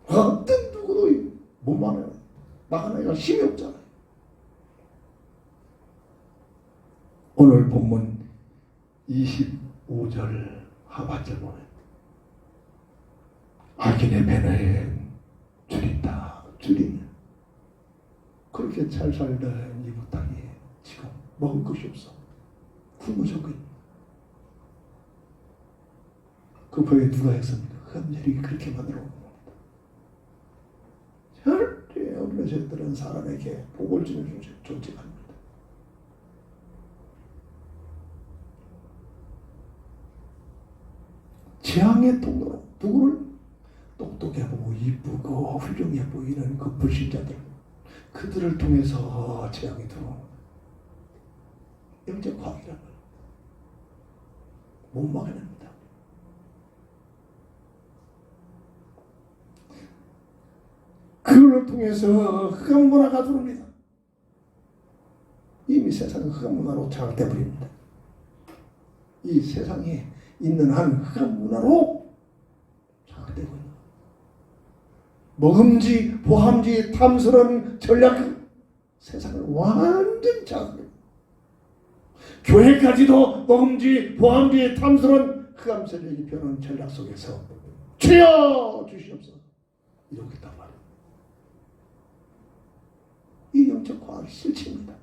어떤 누구도 못 막아내기가 힘이 없잖아요. 오늘 본문 25절 하반절 보면 악인의 배는 줄인다. 줄이면 그렇게 잘 살던 이웃 땅에 지금 먹을 것이 없어. 굶어 죽고 있는. 그 법에 누가 했습니까? 흑암세력이 그렇게 만들어 온 겁니다. 절대 어린 새들은 사람에게 복을 주는 존재가 아닙니다. 재앙의 통로로 누구를? 똑똑해 보고 이쁘고 훌륭해 보이는 그 불신자들, 그들을 통해서 재앙이 들어오는 영적 과학이라는 걸 못 막아냅니다. 그걸 통해서 흑암 문화가 들어옵니다. 이미 세상은 흑암 문화로 장악돼 버립니다. 이 세상에 있는 한 흑암 문화로 장악되고 있는 먹음지, 보함지, 탐스러운 전략, 세상을 완전 장악합니다. 교회까지도 먹음지, 보함지, 탐스러운 흑암 세력이 펴는 전략 속에서 주여 주시옵소서 이러고 있단 말이에요. 이 영적 과학이 실체입니다.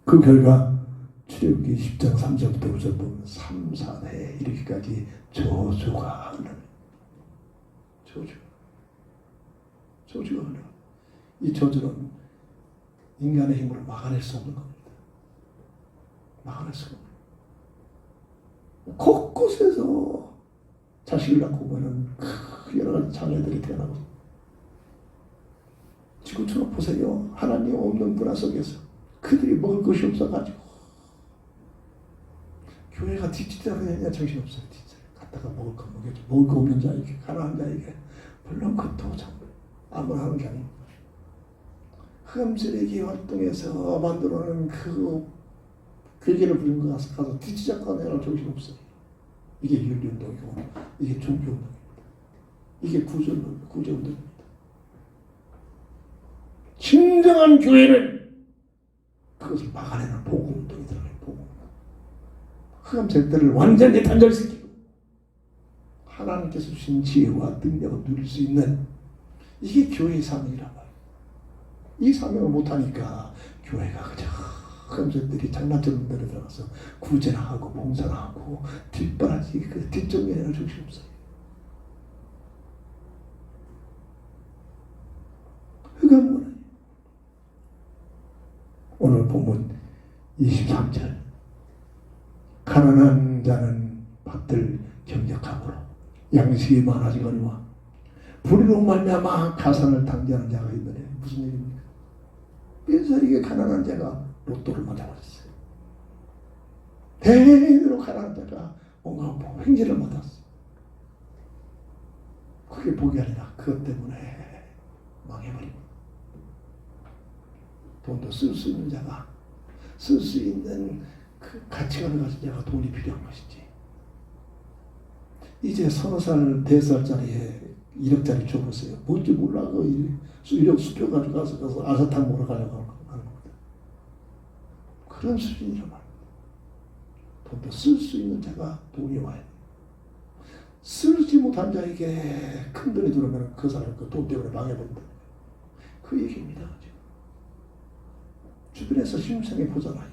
그 결과 출애굽기 10장 3절부터 5절 보면 3, 4대 이렇게까지 저주가 흘러요. 저주가 흘러요. 이 저주는 인간의 힘으로 막아낼 수 없는 겁니다. 막아낼 수가 없는. 곳곳에서 자식을 낳고 보면 여러 가지 장애들이 태어나고. 지금처럼 보세요. 하나님 없는 문화 속에서 그들이 먹을 것이 없어가지고 교회가 뒷짓하느냐 정신없어요. 진짜 갔다가 먹을 거 먹여줘. 먹을 거 없는 자에게, 가난한 자에게 물론 그것도 참 아무나 하는 게 아닙니다. 흑암세력이 활동해서 만들어낸 그 괴계를 부린 거 가서 뒷짓하느냐 정신없어요. 이게 윤리운동이고 이게 종교운동입니다. 이게 구제운동입니다. 진정한 교회는 그것을 막아내는 복음운동이 들어가요. 복음운동. 흑암세력들을 완전히 단절시키고 하나님께서 주신 지혜와 능력을 누릴 수 있는 이게 교회의 사명이란 말이에요. 이 사명을 못하니까 교회가 그저 흑암세력들이 장난처럼 데려 들어가서 구제나 하고 봉사나 하고 뒷바라지 그 뒷정리에는 정신없어요. 흑암문화. 오늘 본문 23절 가난한 자는 밭을 경작함으로 양식이 많아지거니와 불의로 말미암아 가산을 당기하는 자가 있느냐. 무슨 얘기입니까? 그래서 이게 가난한 자가 로또를 맞아버렸어요. 대대로 가라는 자가 뭔가 횡재를 받았어. 그게 복이 아니라 그것 때문에 망해버리고, 돈도 쓸 수 있는 자가, 쓸 수 있는 그 가치관을 가진 자가 돈이 필요한 것이지. 이제 30살, 4살짜리에 1억짜리 줘보세요. 뭔지 몰라. 그 1억 수표 가지고 가서 아사탕 먹으러 가려고 하는 겁니다. 그런 수준이란 말이에요. 돈도 쓸 수 있는 자가 돈이 와야 돼요. 쓰지 못한 자에게 큰 돈이 들어오면 그 사람 그 돈 때문에 망해버린다. 그 얘기입니다. 지금. 주변에서 심상해 보잖아요.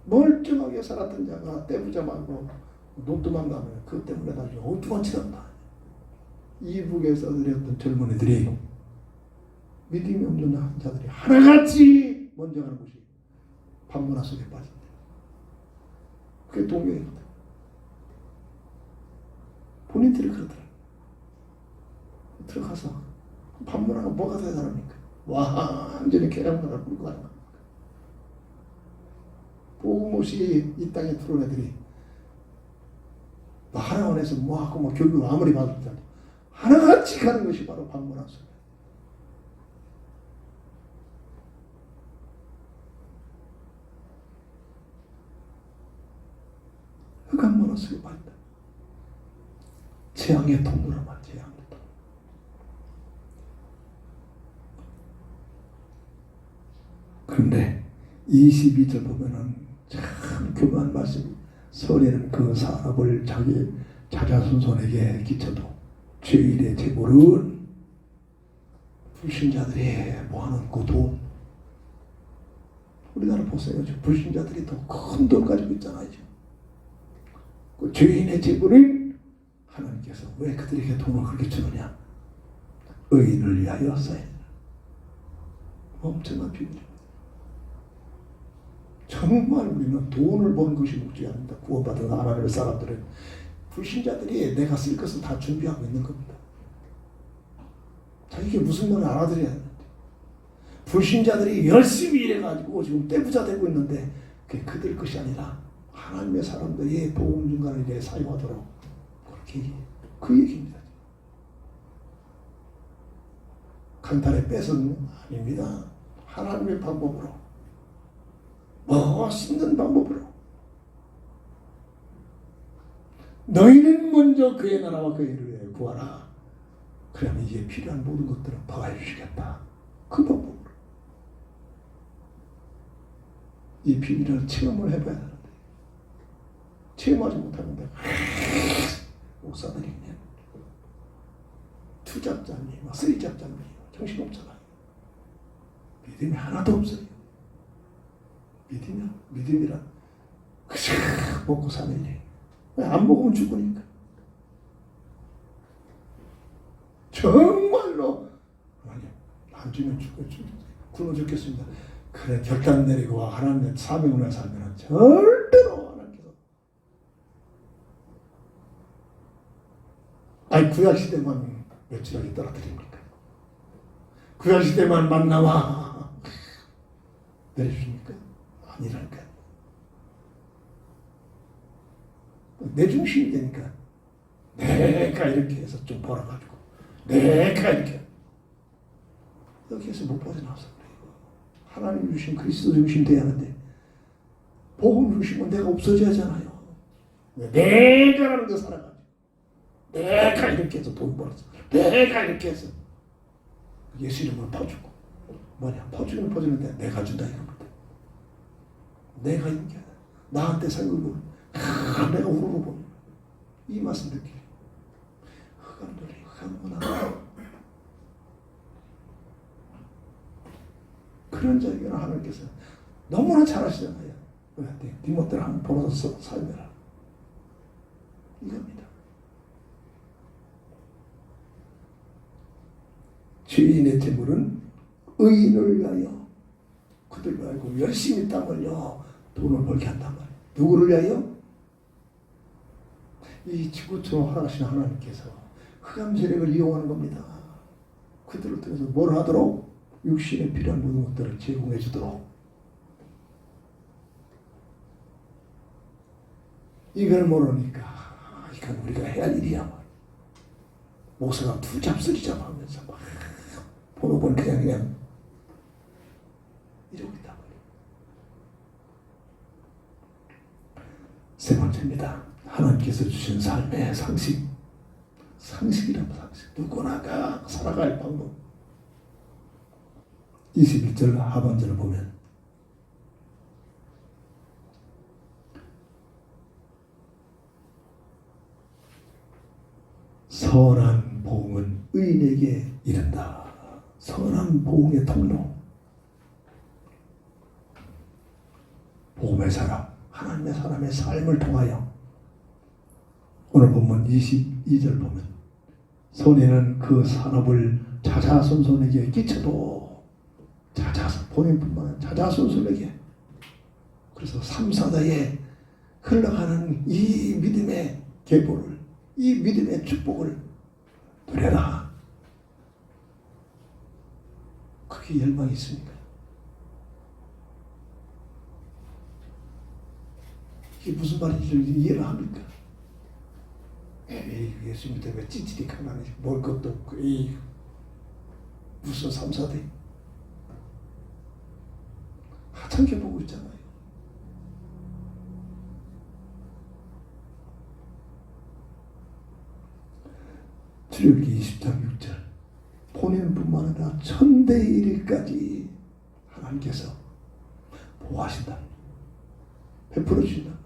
멀쩡하게 살았던 자가 떼부자마고 논두만 나면 그것 때문에 나중에 엉뚱한 치단다. 이북에서 들였던 젊은이들이 믿음이 없는 자들이 하나같이 먼저 가는 것이 반문화 속에 빠진다. 그게 동경이거든. 본인들이 그러더라. 들어가서 반문화가 뭐가 대단합니까? 완전히 개량문화를 끌고 가는 겁니다. 복음없이 이 땅에 들어온 애들이 하나원에서 뭐하고 뭐 교육을 아무리 받았다 하나같이 가는 것이 바로 반문화 속에. 흑암 문화 속에 빠진다. 재앙의 통로로만, 재앙의 통로. 그런데 22절 보면은 참 교묘한 말씀이, 선인은 그 사업을 자기 자자손손에게 끼쳐도 죄인의 재물은 불신자들이 모아놓은 그 돈. 우리나라 보세요. 불신자들이 더 큰 돈 가지고 있잖아요. 그 죄인의 재물을 하나님께서 왜 그들에게 돈을 그렇게 주느냐? 의인을 위하여 써야 된다. 엄청난 비밀입니다. 정말 우리는 돈을 버는 것이 목적이 아닙니다. 구원받은 하나님의 사람들은, 불신자들이 내가 쓸 것을 다 준비하고 있는 겁니다. 자, 이게 무슨 말을 알아들어야 되는데, 불신자들이 열심히 일해가지고 지금 떼부자 되고 있는데 그게 그들 것이 아니라 하나님의 사람들이 복음 중간에 이래 사용하도록 그렇게 얘기해요. 그 얘기입니다. 강탈에 뺏은 아닙니다. 하나님의 방법으로, 멋있는 방법으로. 너희는 먼저 그의 나라와 그의 의를 구하라. 그러면 이제 필요한 모든 것들을 더해 주시겠다. 그 방법으로. 이 비밀을 체험을 해봐야 되는데 체험하지 못하는데 목사들이 그냥 투잡자니 막 쓰리잡자니 정신없잖아요. 믿음이 하나도 없어요. 믿음이란 그저 먹고 사는 일. 안 먹으면 죽으니까. 정말로 아니 안 주면 굶어 죽겠습니다. 그래 결단 내리고 하나님의 사명을 살면 절대로 하나님께서 아니 구약시대만 며칠하게 떨어뜨립니까? 구약시대만 만나와 내려주십니까? 아니라니까. 내 중심이 되니까 내가 이렇게 해서 좀 벌어가지고 내가 이렇게 여기에서 못 벗어나서 그래요. 하나님 주신 그리스도 중심 돼야 하는데 복음 주시면 내가 없어져야 하잖아요. 내가라는 거 살아가지고 내가 이렇게 해서 돈 벌었어. 내가 이렇게 해서 예수 이름을 퍼주고 뭐냐 퍼주는데 내가 준다 이겁니다. 내가 있는 게 아니라 나한테 살고 내가 우르르 보는 이 말씀 듣기 흑암들이 흑암구나. 그런 자에게는 하나님께서 너무나 잘하시잖아요. 디모데를 한번 보면서 살며라. 이겁니다. 죄인의 재물은 의인을 위하여 그들 말고 열심히 땀 흘려 돈을 벌게 한단 말이에요. 누구를 위하여? 이 지구촌 하나신 하나님께서 흑암 세력을 이용하는 겁니다. 그들을 통해서 뭘 하도록? 육신에 필요한 모든 것들을 제공해 주도록. 이걸 모르니까 이건 우리가 해야 할 일이야. 목사가 두 잡소리 잡아하면서 막 보면 그냥 이러고 있다. 세 번째입니다. 하나님께서 주신 삶의 상식이란 상식. 누구나가 살아갈 방법. 21절 하반절을 보면 선한 보응은 의인에게 이른다. 선한 보응의 통로. 복음의 사람, 하나님의 사람의 삶을 통하여 오늘 본문 22절 보면 선인은 그 산업을 자자손손에게 끼쳐도 본인뿐만 아니라 자자손손에게 그래서 3, 4대에 흘러가는 이 믿음의 계보를 이 믿음의 축복을 누려라. 그게 열망이 있습니까? 이게 무슨 말인지 이해를 합니까? 에이, 예수님 때문에 찌질이 가난해. 먹을 것도 없고, 에이, 무슨 3, 4대. 하찮게 보고 있잖아요. 출애굽기 20장 6절 본인뿐만 아니라 천대의 일까지 하나님께서 보호하신다. 베풀어 주신다.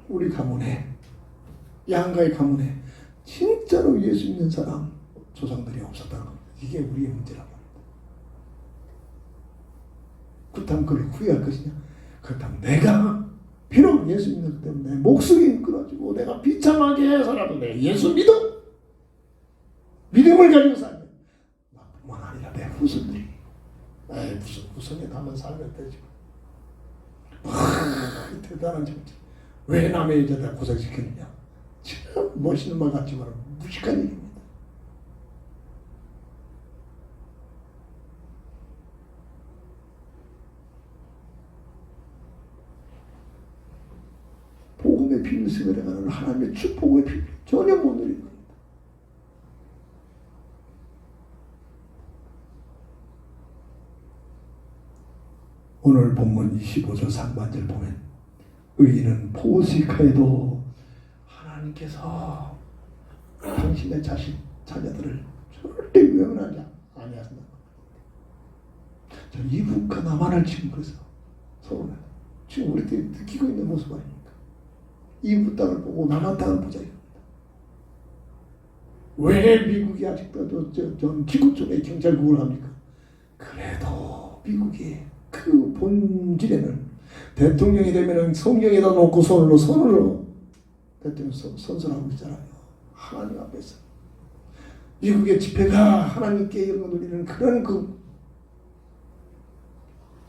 우리 가문에 양가의 가문에 진짜로 예수 믿는 사람 조상들이 없었다는 겁니다. 이게 우리의 문제란 말입니다. 그렇다면 그걸 후회할 것이냐? 그렇다면 내가 비록 예수 믿는 것 때문에 내 목숨이 끊어지고 내가 비참하게 살아도 내 예수 믿음을 가지고 살면 나뿐만 아니라 내 후손들이 무슨 후손에 남은 삶을 되지. 대단한 정치. 왜 남의 여자다 고생시켰느냐? 참 멋있는 말 같지만 무식한 일입니다. 복음의 비밀 속에 들어가는 하나님의 축복의 비밀 전혀 못 누리는 겁니다. 오늘 본문 25절 상반절 보면 의인은 포식하여도 하나님께서 당신의 자녀들을 절대 외면하지 아니하신다. 저 이북과 남한을 지금 그래서 서로는 지금 우리들이 느끼고 있는 모습 아닙니까? 이북 땅을 보고 남한 땅을 보자 이겁니다. 왜 미국이 아직도 전 지구 쪽에 경찰국을 합니까? 그래도 미국이 그 본질에는 대통령이 되면 성경에다 놓고 손으로 대통령 선서하고 있잖아요. 하나님 앞에서 미국의 집회가 하나님께 영광 돌리는 그런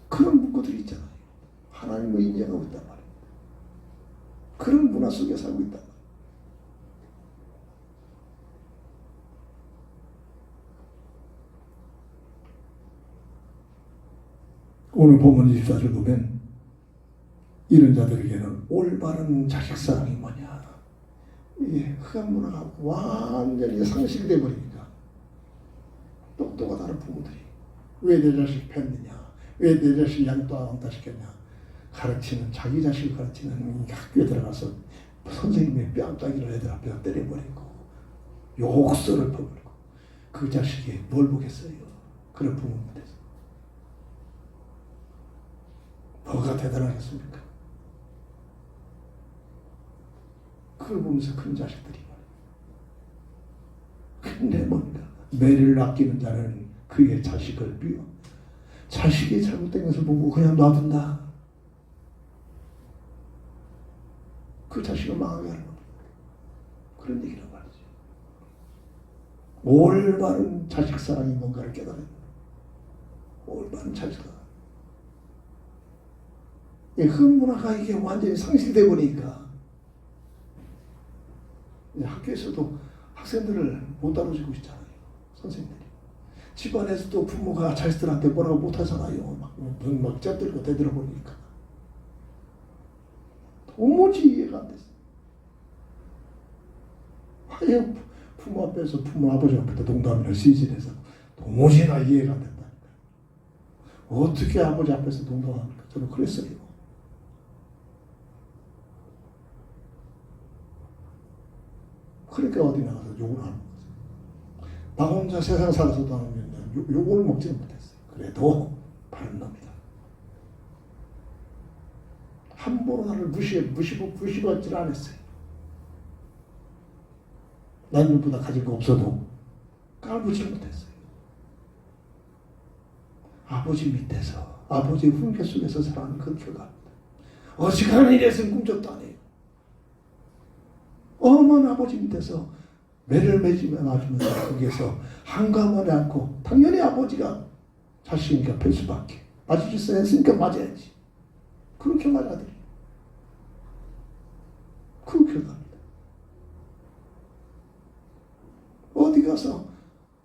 문구들이 있잖아요. 하나님을 인정하고 있단 말이에요. 그런 문화 속에 살고 있단 말이에요. 오늘 본문 24절 보면 이런 자들에게는 올바른 자식사랑이 뭐냐. 이게 흑암 문화가 완전히 상실이 되어버리니까 똑똑하다는 부모들이 왜 내 자식 폈느냐, 왜 내 자식 양도 안 시켰냐, 가르치는 자기 자식을 가르치는 학교에 들어가서 선생님의 뺨따기를 애들 앞에서 때려버리고 욕설을 퍼버리고 그 자식이 뭘 보겠어요. 그런 부모님들에서 뭐가 대단하겠습니까? 그걸 보면서 큰 자식들이 근데 뭔가 매를 아끼는 자는 그의 자식을 비워 자식이 잘못된 것을 보고 그냥 놔둔다. 그 자식을 망하게 하는 겁니다. 그런 얘기란 말이죠. 올바른 자식 사랑이 뭔가를 깨달아야 됩니다. 올바른 자식 사랑. 흑문화가 이게 완전히 상실되어 보니까 학교에서도 학생들을 못 다뤄주고 있잖아요. 선생님들이. 집안에서도 부모가 자식들한테 뭐라고 못하잖아요. 막 젖들고 대들어 보니까. 도무지 이해가 안 됐어요. 아예 부모 앞에서 부모 아버지 앞에서 농담이나 시질해서 도무지 나 이해가 안 된다니까. 어떻게 아버지 앞에서 농담합니까? 저는 그랬어요. 그러니까 어디 나가서 욕을 하는 거죠. 나 혼자 세상 살아서도 하는 욕을 먹지는 못했어요. 그래도 바른 놈이다. 함부로 나를 무시받질 않았어요. 난 누구보다 가진 거 없어도 까불지 못했어요. 아버지 밑에서 아버지의 훈계 속에서 살아가는 그 결과입니다. 어지간한 일에서는 꿈쩍도 안 해요. 엄한 아버지 밑에서 매를 맞으면서 거기에서 한가만에 않고 당연히 아버지가 자식이니까 뵐 수밖에. 맞을 수 있으니까 맞아야지. 그렇게 맞아들이. 그 결과입니다. 어디 가서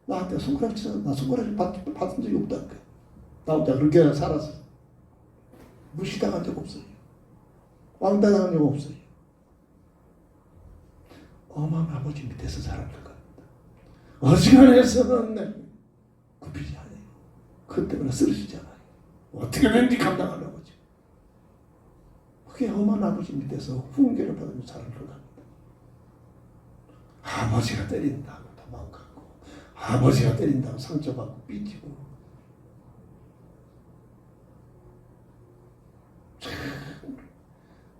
나한테 손가락 치서 나 손가락을 받은 적이 없다니까. 나 혼자 그렇게 살았어. 무시당한 적 없어요. 왕따당한 적 없어요. 어마어마한 아버지 밑에서 살았을 겁니다. 어지간해서는 굽히지 않아요. 그 때문에 쓰러지지 않아요. 어떻게 된지 감당하려고 하죠. 그게 어마어마한 아버지 밑에서 훈계를 받으며 살았을 겁니다. 아버지가 때린다고 도망가고 아버지가 때린다고 상처받고 삐지고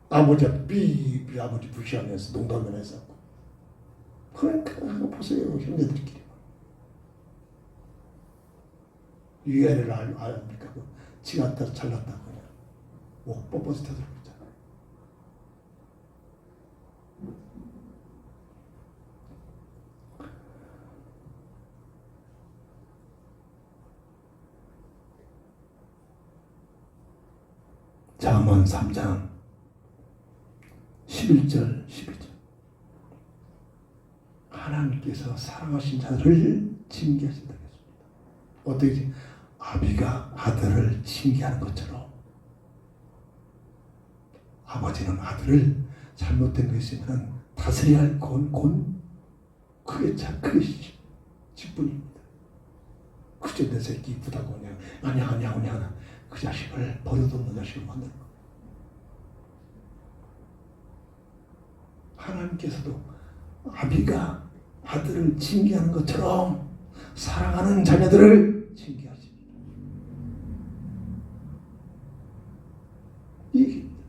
아버지가 아버지 무시하면서 농담을 해서 그러니까 보세요. 형제들끼리 유해를 아닙니까? 지가 잘났다고 그냥 목 뻣뻣이 터들고 있잖아요. 잠언 3장 11절 12절 하나님께서 사랑하신 자를 징계하신다고 했습니다. 어떻게 아비가 아들을 징계하는 것처럼 아버지는 아들을 잘못된 거 있으면 다스려야 할 그게 직분입니다. 그저 내 새끼 이쁘다고 그냥 아냐 그 자식을 버려뒀는 자식을 만드는 거. 하나님께서도 아비가 아들을 징계하는 것처럼 사랑하는 자녀들을 징계하십니다. 이 얘기입니다.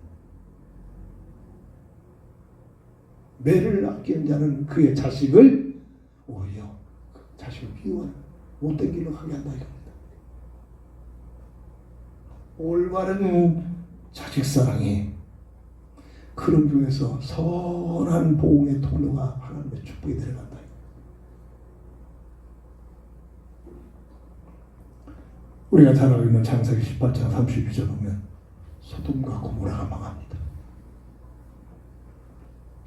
매를 아끼는 자는 그의 자식을 오히려 자식을 미워하는 못된 길로 가게 한다 이겁니다. 올바른 자식 사랑이 그런 중에서 선한 보응의 통로가 하나님의 축복이 내려간다. 우리가 잘 알고 있는 창세기 18장 32절 보면 소돔과 고모라가 망합니다.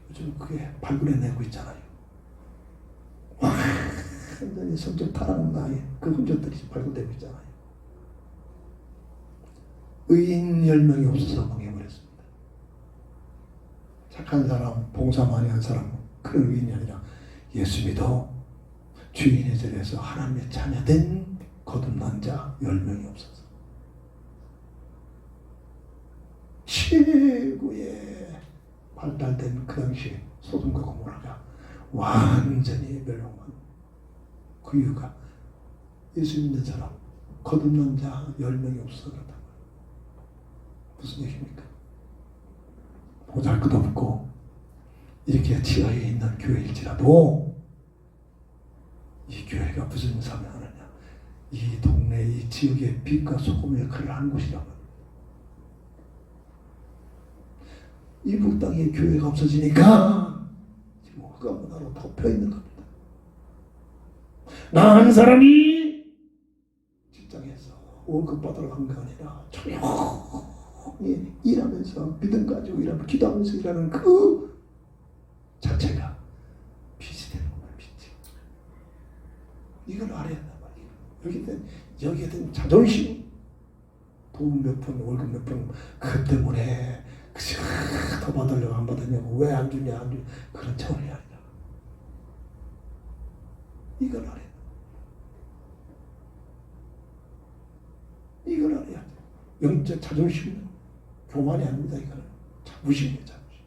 요즘 그게 발굴해내고 있잖아요. 완전히 성적 타락나의 그 흔적들이 발굴되고 있잖아요. 의인 10명이 없어서 망해버렸습니다. 착한 사람, 봉사 많이 한 사람 그런 의인이 아니라 예수 믿어 주인의 절에서 하나님의 자녀된 거듭난 자 10명이 없어서 최고의 발달된 그 당시에 소돔과 고모라가 완전히 멸망한 그 이유가 예수 믿는 사람 거듭난 자 10명이 없어서 그렇다. 무슨 얘기입니까? 보잘것없고 이렇게 지하에 있는 교회일지라도 이 교회가 무슨 사명을 하느냐, 이 동네 이 지역의 빛과 소금의 역할을 하는 곳이라고. 이북 땅에 교회가 없어지니까 지금 흑암문화로 덮여 있는 겁니다. 나 한 사람이 직장에서 월급 받으러 간 게 아니라 조용히 일하면서 믿음 가지고 일하면 기도하면서 일하는 그 자체가 빛이 되는 거예요. 빛이. 이걸 알아야 한단 말이에요. 여기에 든 자존심, 돈 몇 푼, 월급 몇 푼, 그 때문에 더 받으려고 안 받았냐고 왜 안 주냐 안 주냐 그런 차원이 아니라 이걸 알아야 돼. 이걸 알아야 돼. 영적 자존심은 교만이 아닙니다. 이거는 자부심이에요. 자부심.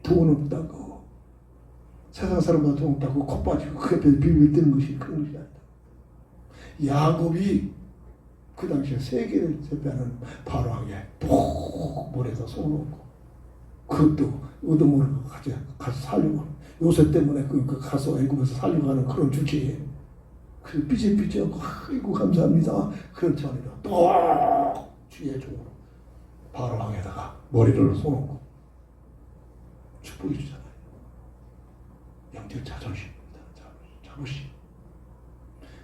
돈 없다고 세상 사람보다 돈 없다고 코 빠지고 그 옆에 비밀 뜨는 것이 그런 것이 아니다. 야곱이 그 당시에 세계를 제패하는 바로왕에 푹 몰에다 손을 얹고 그것도 얻어먹는 거 가서 살려고 요새 때문에 그 가서 애굽에서 살려고 하는 그런 주제에 그 삐질삐질하고 아이고 감사합니다 그런 차원이라 또 주의 종으로 바로왕에다가 머리를 손 얹고 축복해 주잖아요. 영적 자존심입니다. 자부심.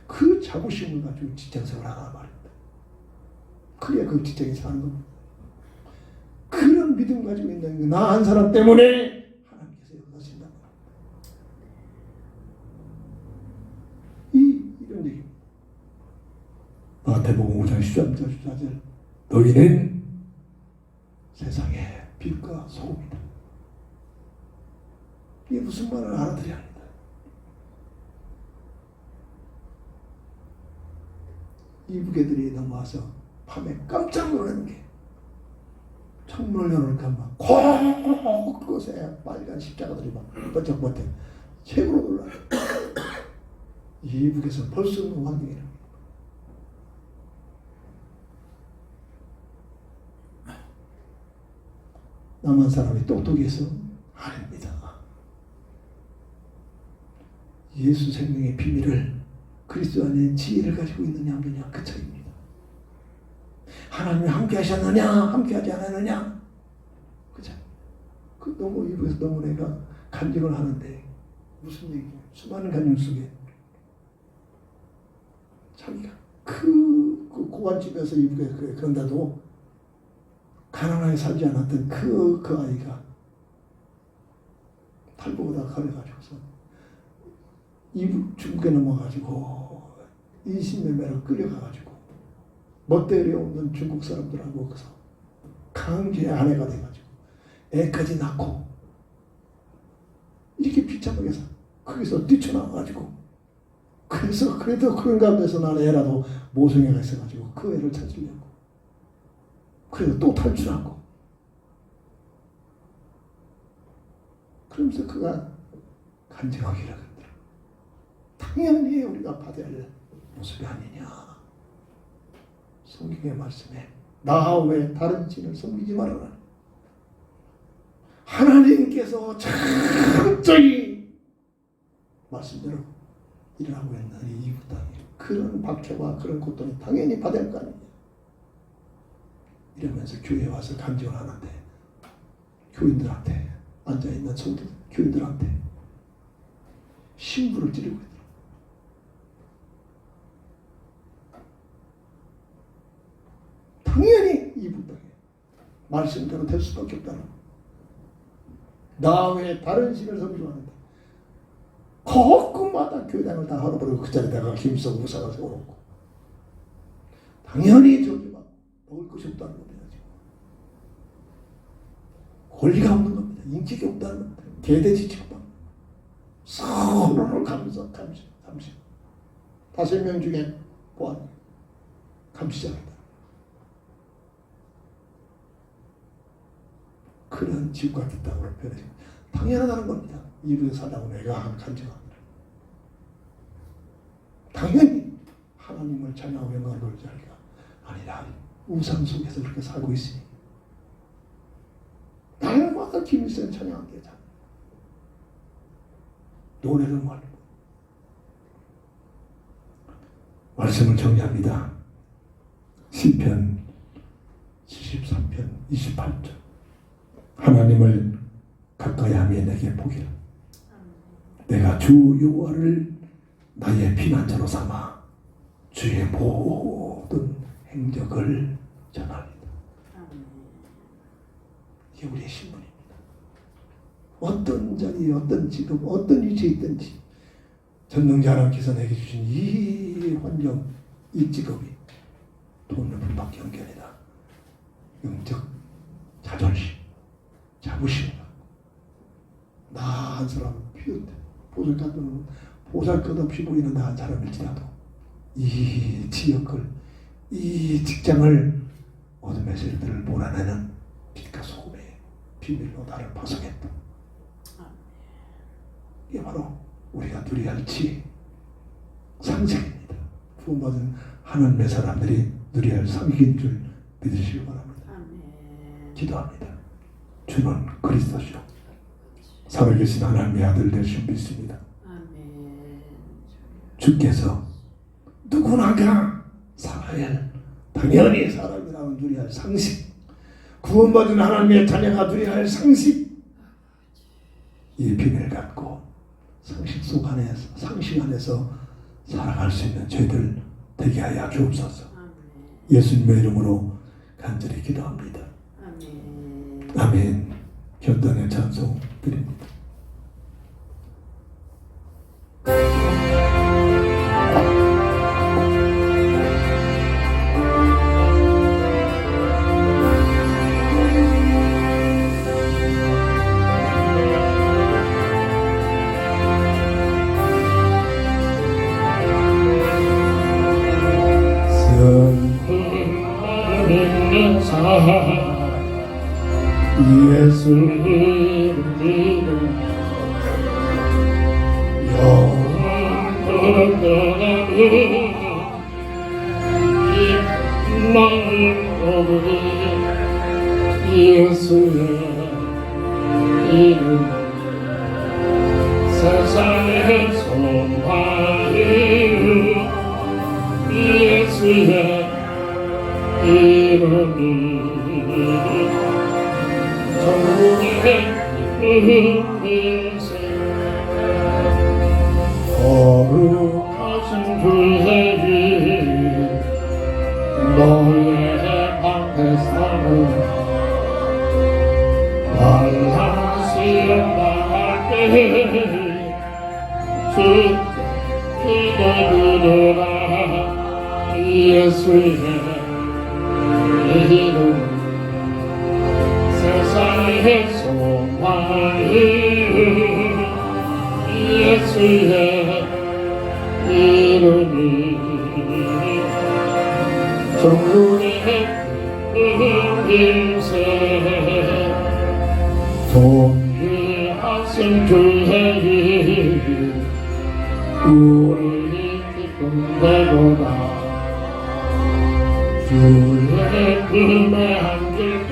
그 자부심을 가지고 직장생활 하나 말입니다. 그래야 그 직장에 사는 겁니다. 그런 믿음 가지고 있는 나 한 사람 때문에 하나님께서 역사하신다는 이런 얘기입니다. 마태복음 5장 13절 14절 너희는 세상의 빛과 소금이다. 이게 무슨 말을 알아들여야 합니다. 이북애들이 넘어와서 밤에 깜짝 놀라는 게 창문을 열어놓으니까 막 곳곳에 빨간 십자가들이 막 번쩍번쩍 최고로 놀라요. 이북에서 벌써 없는 환경이라 남한 사람이 똑똑해서 아닙니다. 예수 생명의 비밀을 그리스도 안에 지혜를 가지고 있느냐 없느냐 그 차이입니다. 하나님이 함께 하셨느냐 함께 하지 않았느냐 그 차이. 그 너무 이북에서 너무 내가 간증을 하는데 무슨 얘기냐 수많은 간증 속에 자기가 그 고관집에서 이북에 그런데도 가난하게 살지 않았던 그 아이가 탈북하다가 걸려가지고서 이북 중국에 넘어가지고 인신매매로 끌려가가지고 멋대리 없는 중국 사람들하고 그래서 강제 아내가 돼가지고 애까지 낳고 이렇게 비참하게 사 거기서 뛰쳐나와가지고 그래서 그래도 그런 가운데서 나는 애라도 모성애가 있어가지고 그 애를 찾으려고 그래서 또 탈출하고 그러면서 그가 간증하기를 하더라. 당연히 우리가 받아야 할 모습이 아니냐. 성경의 말씀에 나 외 다른 신을 섬기지 말아라. 하나님께서 철저히 말씀대로 일하고 있는 이 이웃 땅에 그런 박해와 그런 고통이 당연히 받아야 할 거 아니냐. 이러면서 교회에 와서 간증을 하는데 교인들한테 앉아있는 성도 교인들한테 신부를 찌르고 있더라고요. 당연히 이분 땅에 말씀대로 될 수밖에 없다는 나 외에 다른 신을 섬기하는데 거꾸마다 교장을 다 헐어버리고 그 자리에다가 김석 우상을 세워놓고 당연히 저주받고 먹을 것이 없다는 겁니다. 지금. 권리가 없는 겁니다. 인격이 없다는 겁니다. 개대지치고 서로를 감시 5명 중에 보안 감시자입니다. 그런 지구 같은 땅으로 변해지고 당연하다는 겁니다. 이루에 살라고 내가 한 간증합니다. 당연히 하나님을 찬양하고 영광을 돌리지 않을까 아니라 우상 속에서 그렇게 살고 있으니 날마다 김일성 찬양하는 게 참 노래를 말고 말씀을 정리합니다. 시편 73편 28절 하나님을 가까이 하며 내게 보기를 내가 주 여호와를 나의 피난처로 삼아 주의 모든 행적을 전합니다. 이게 우리의 신분입니다. 어떤 자리, 어떤 직업, 어떤 위치에 있든지 전능자 하나님께서 내게 주신 이 환경, 이 직업이 돈을 벌받기 형편이다. 영적 자존심, 자부심. 나 한 사람 비웃대. 보잘것없이 보이는 나 한 사람일지라도 이 지역을, 이 직장을 어둠의 세력들을 몰아내는 빛과 소금의 비밀로 나를 파송했다. 이게 바로 우리가 누려야 할 지혜, 상식입니다. 구원받은 하나님의 사람들이 누려야 할 상식인 줄 믿으시기 바랍니다. 기도합니다. 주는 그리스도시요 살아계신 하나님의 아들 되신 믿습니다. 주께서 누구나가 살아야 할, 당연히 사람이라면 누려야 할 상식, 구원받은 하나님의 자녀가 누려야 할 상식, 이 비밀을 갖고 상식 안에서 살아갈 수 있는 저희들 되게 하여 주옵소서. 예수님의 이름으로 간절히 기도합니다. 아멘. 견단의 찬송 드립니다. 예수 이름 영원히 마음 오르니 예수의 이름 세상의 소망이 예수의 이름이 전국의 힘이세 거룩하신 주의 이름 너의 앞에서는 환란시험 당할 때 주 기도드려라 예수의 이름 세상의 소망이 예수의 이름이 전국의 힘일세 동귀하신 주의 이름 우리 기쁨 되도다 주의 품에 안길 때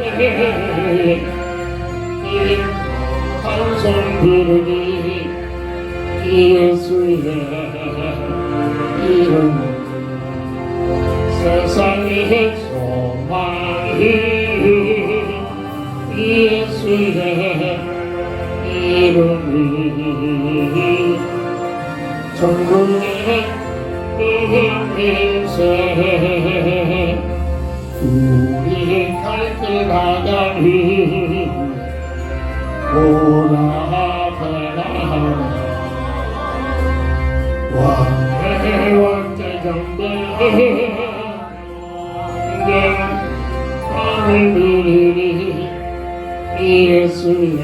찬송 부르니 예수의 이름 세상의 소망이 예수의 이름이 전국의 힘일세 우리 갈 길 가자니 오라 왕의 왕제정들 왕을 누리니 예수의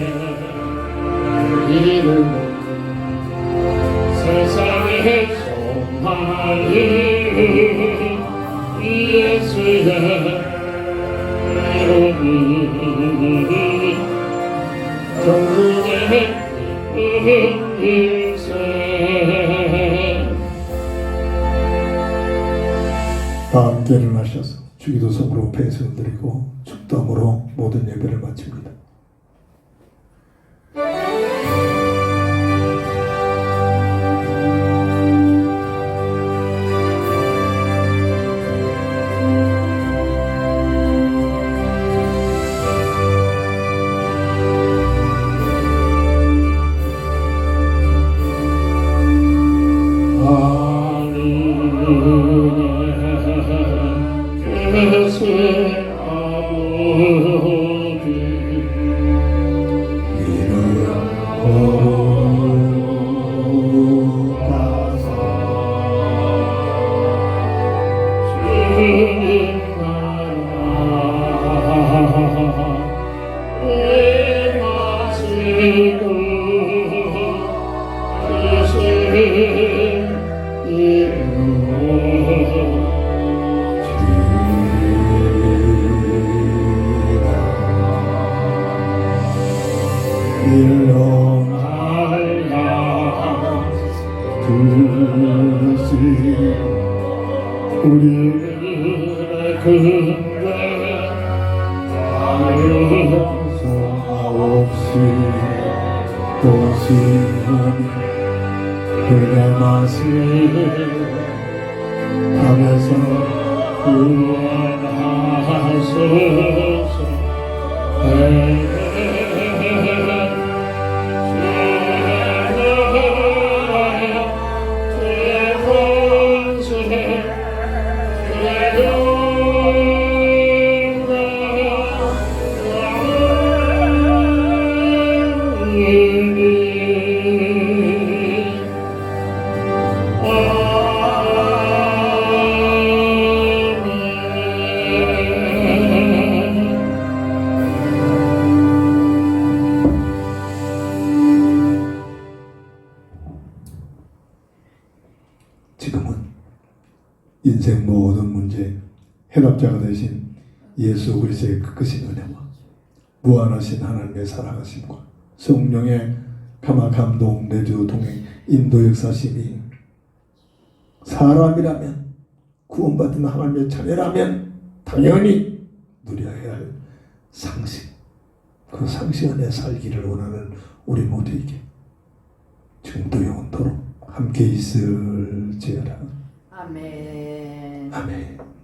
이름 세상의 소망이 예수의 이름이 전국의 힘일세 다 함께 일어나셔서 주기도성으로 배송을 드리고 축도함으로 모든 예배를 마칩니다. 우리의 그대 없이 오시는 그의 맛을 밤에서 구원하소서. 지금은 인생 모든 문제 해답자가 되신 예수 그리스도의 그 크신 은혜와 무한하신 하나님의 살아가심과 성령의 감화 감동 내주 동행 인도 역사심이 사람이라면 구원받은 하나님의 자녀라면 당연히 누려야 할 상식, 그 상식 안에 살기를 원하는 우리 모두에게 지금도 영원토록 함께 있을지어다. 아멘. 아멘.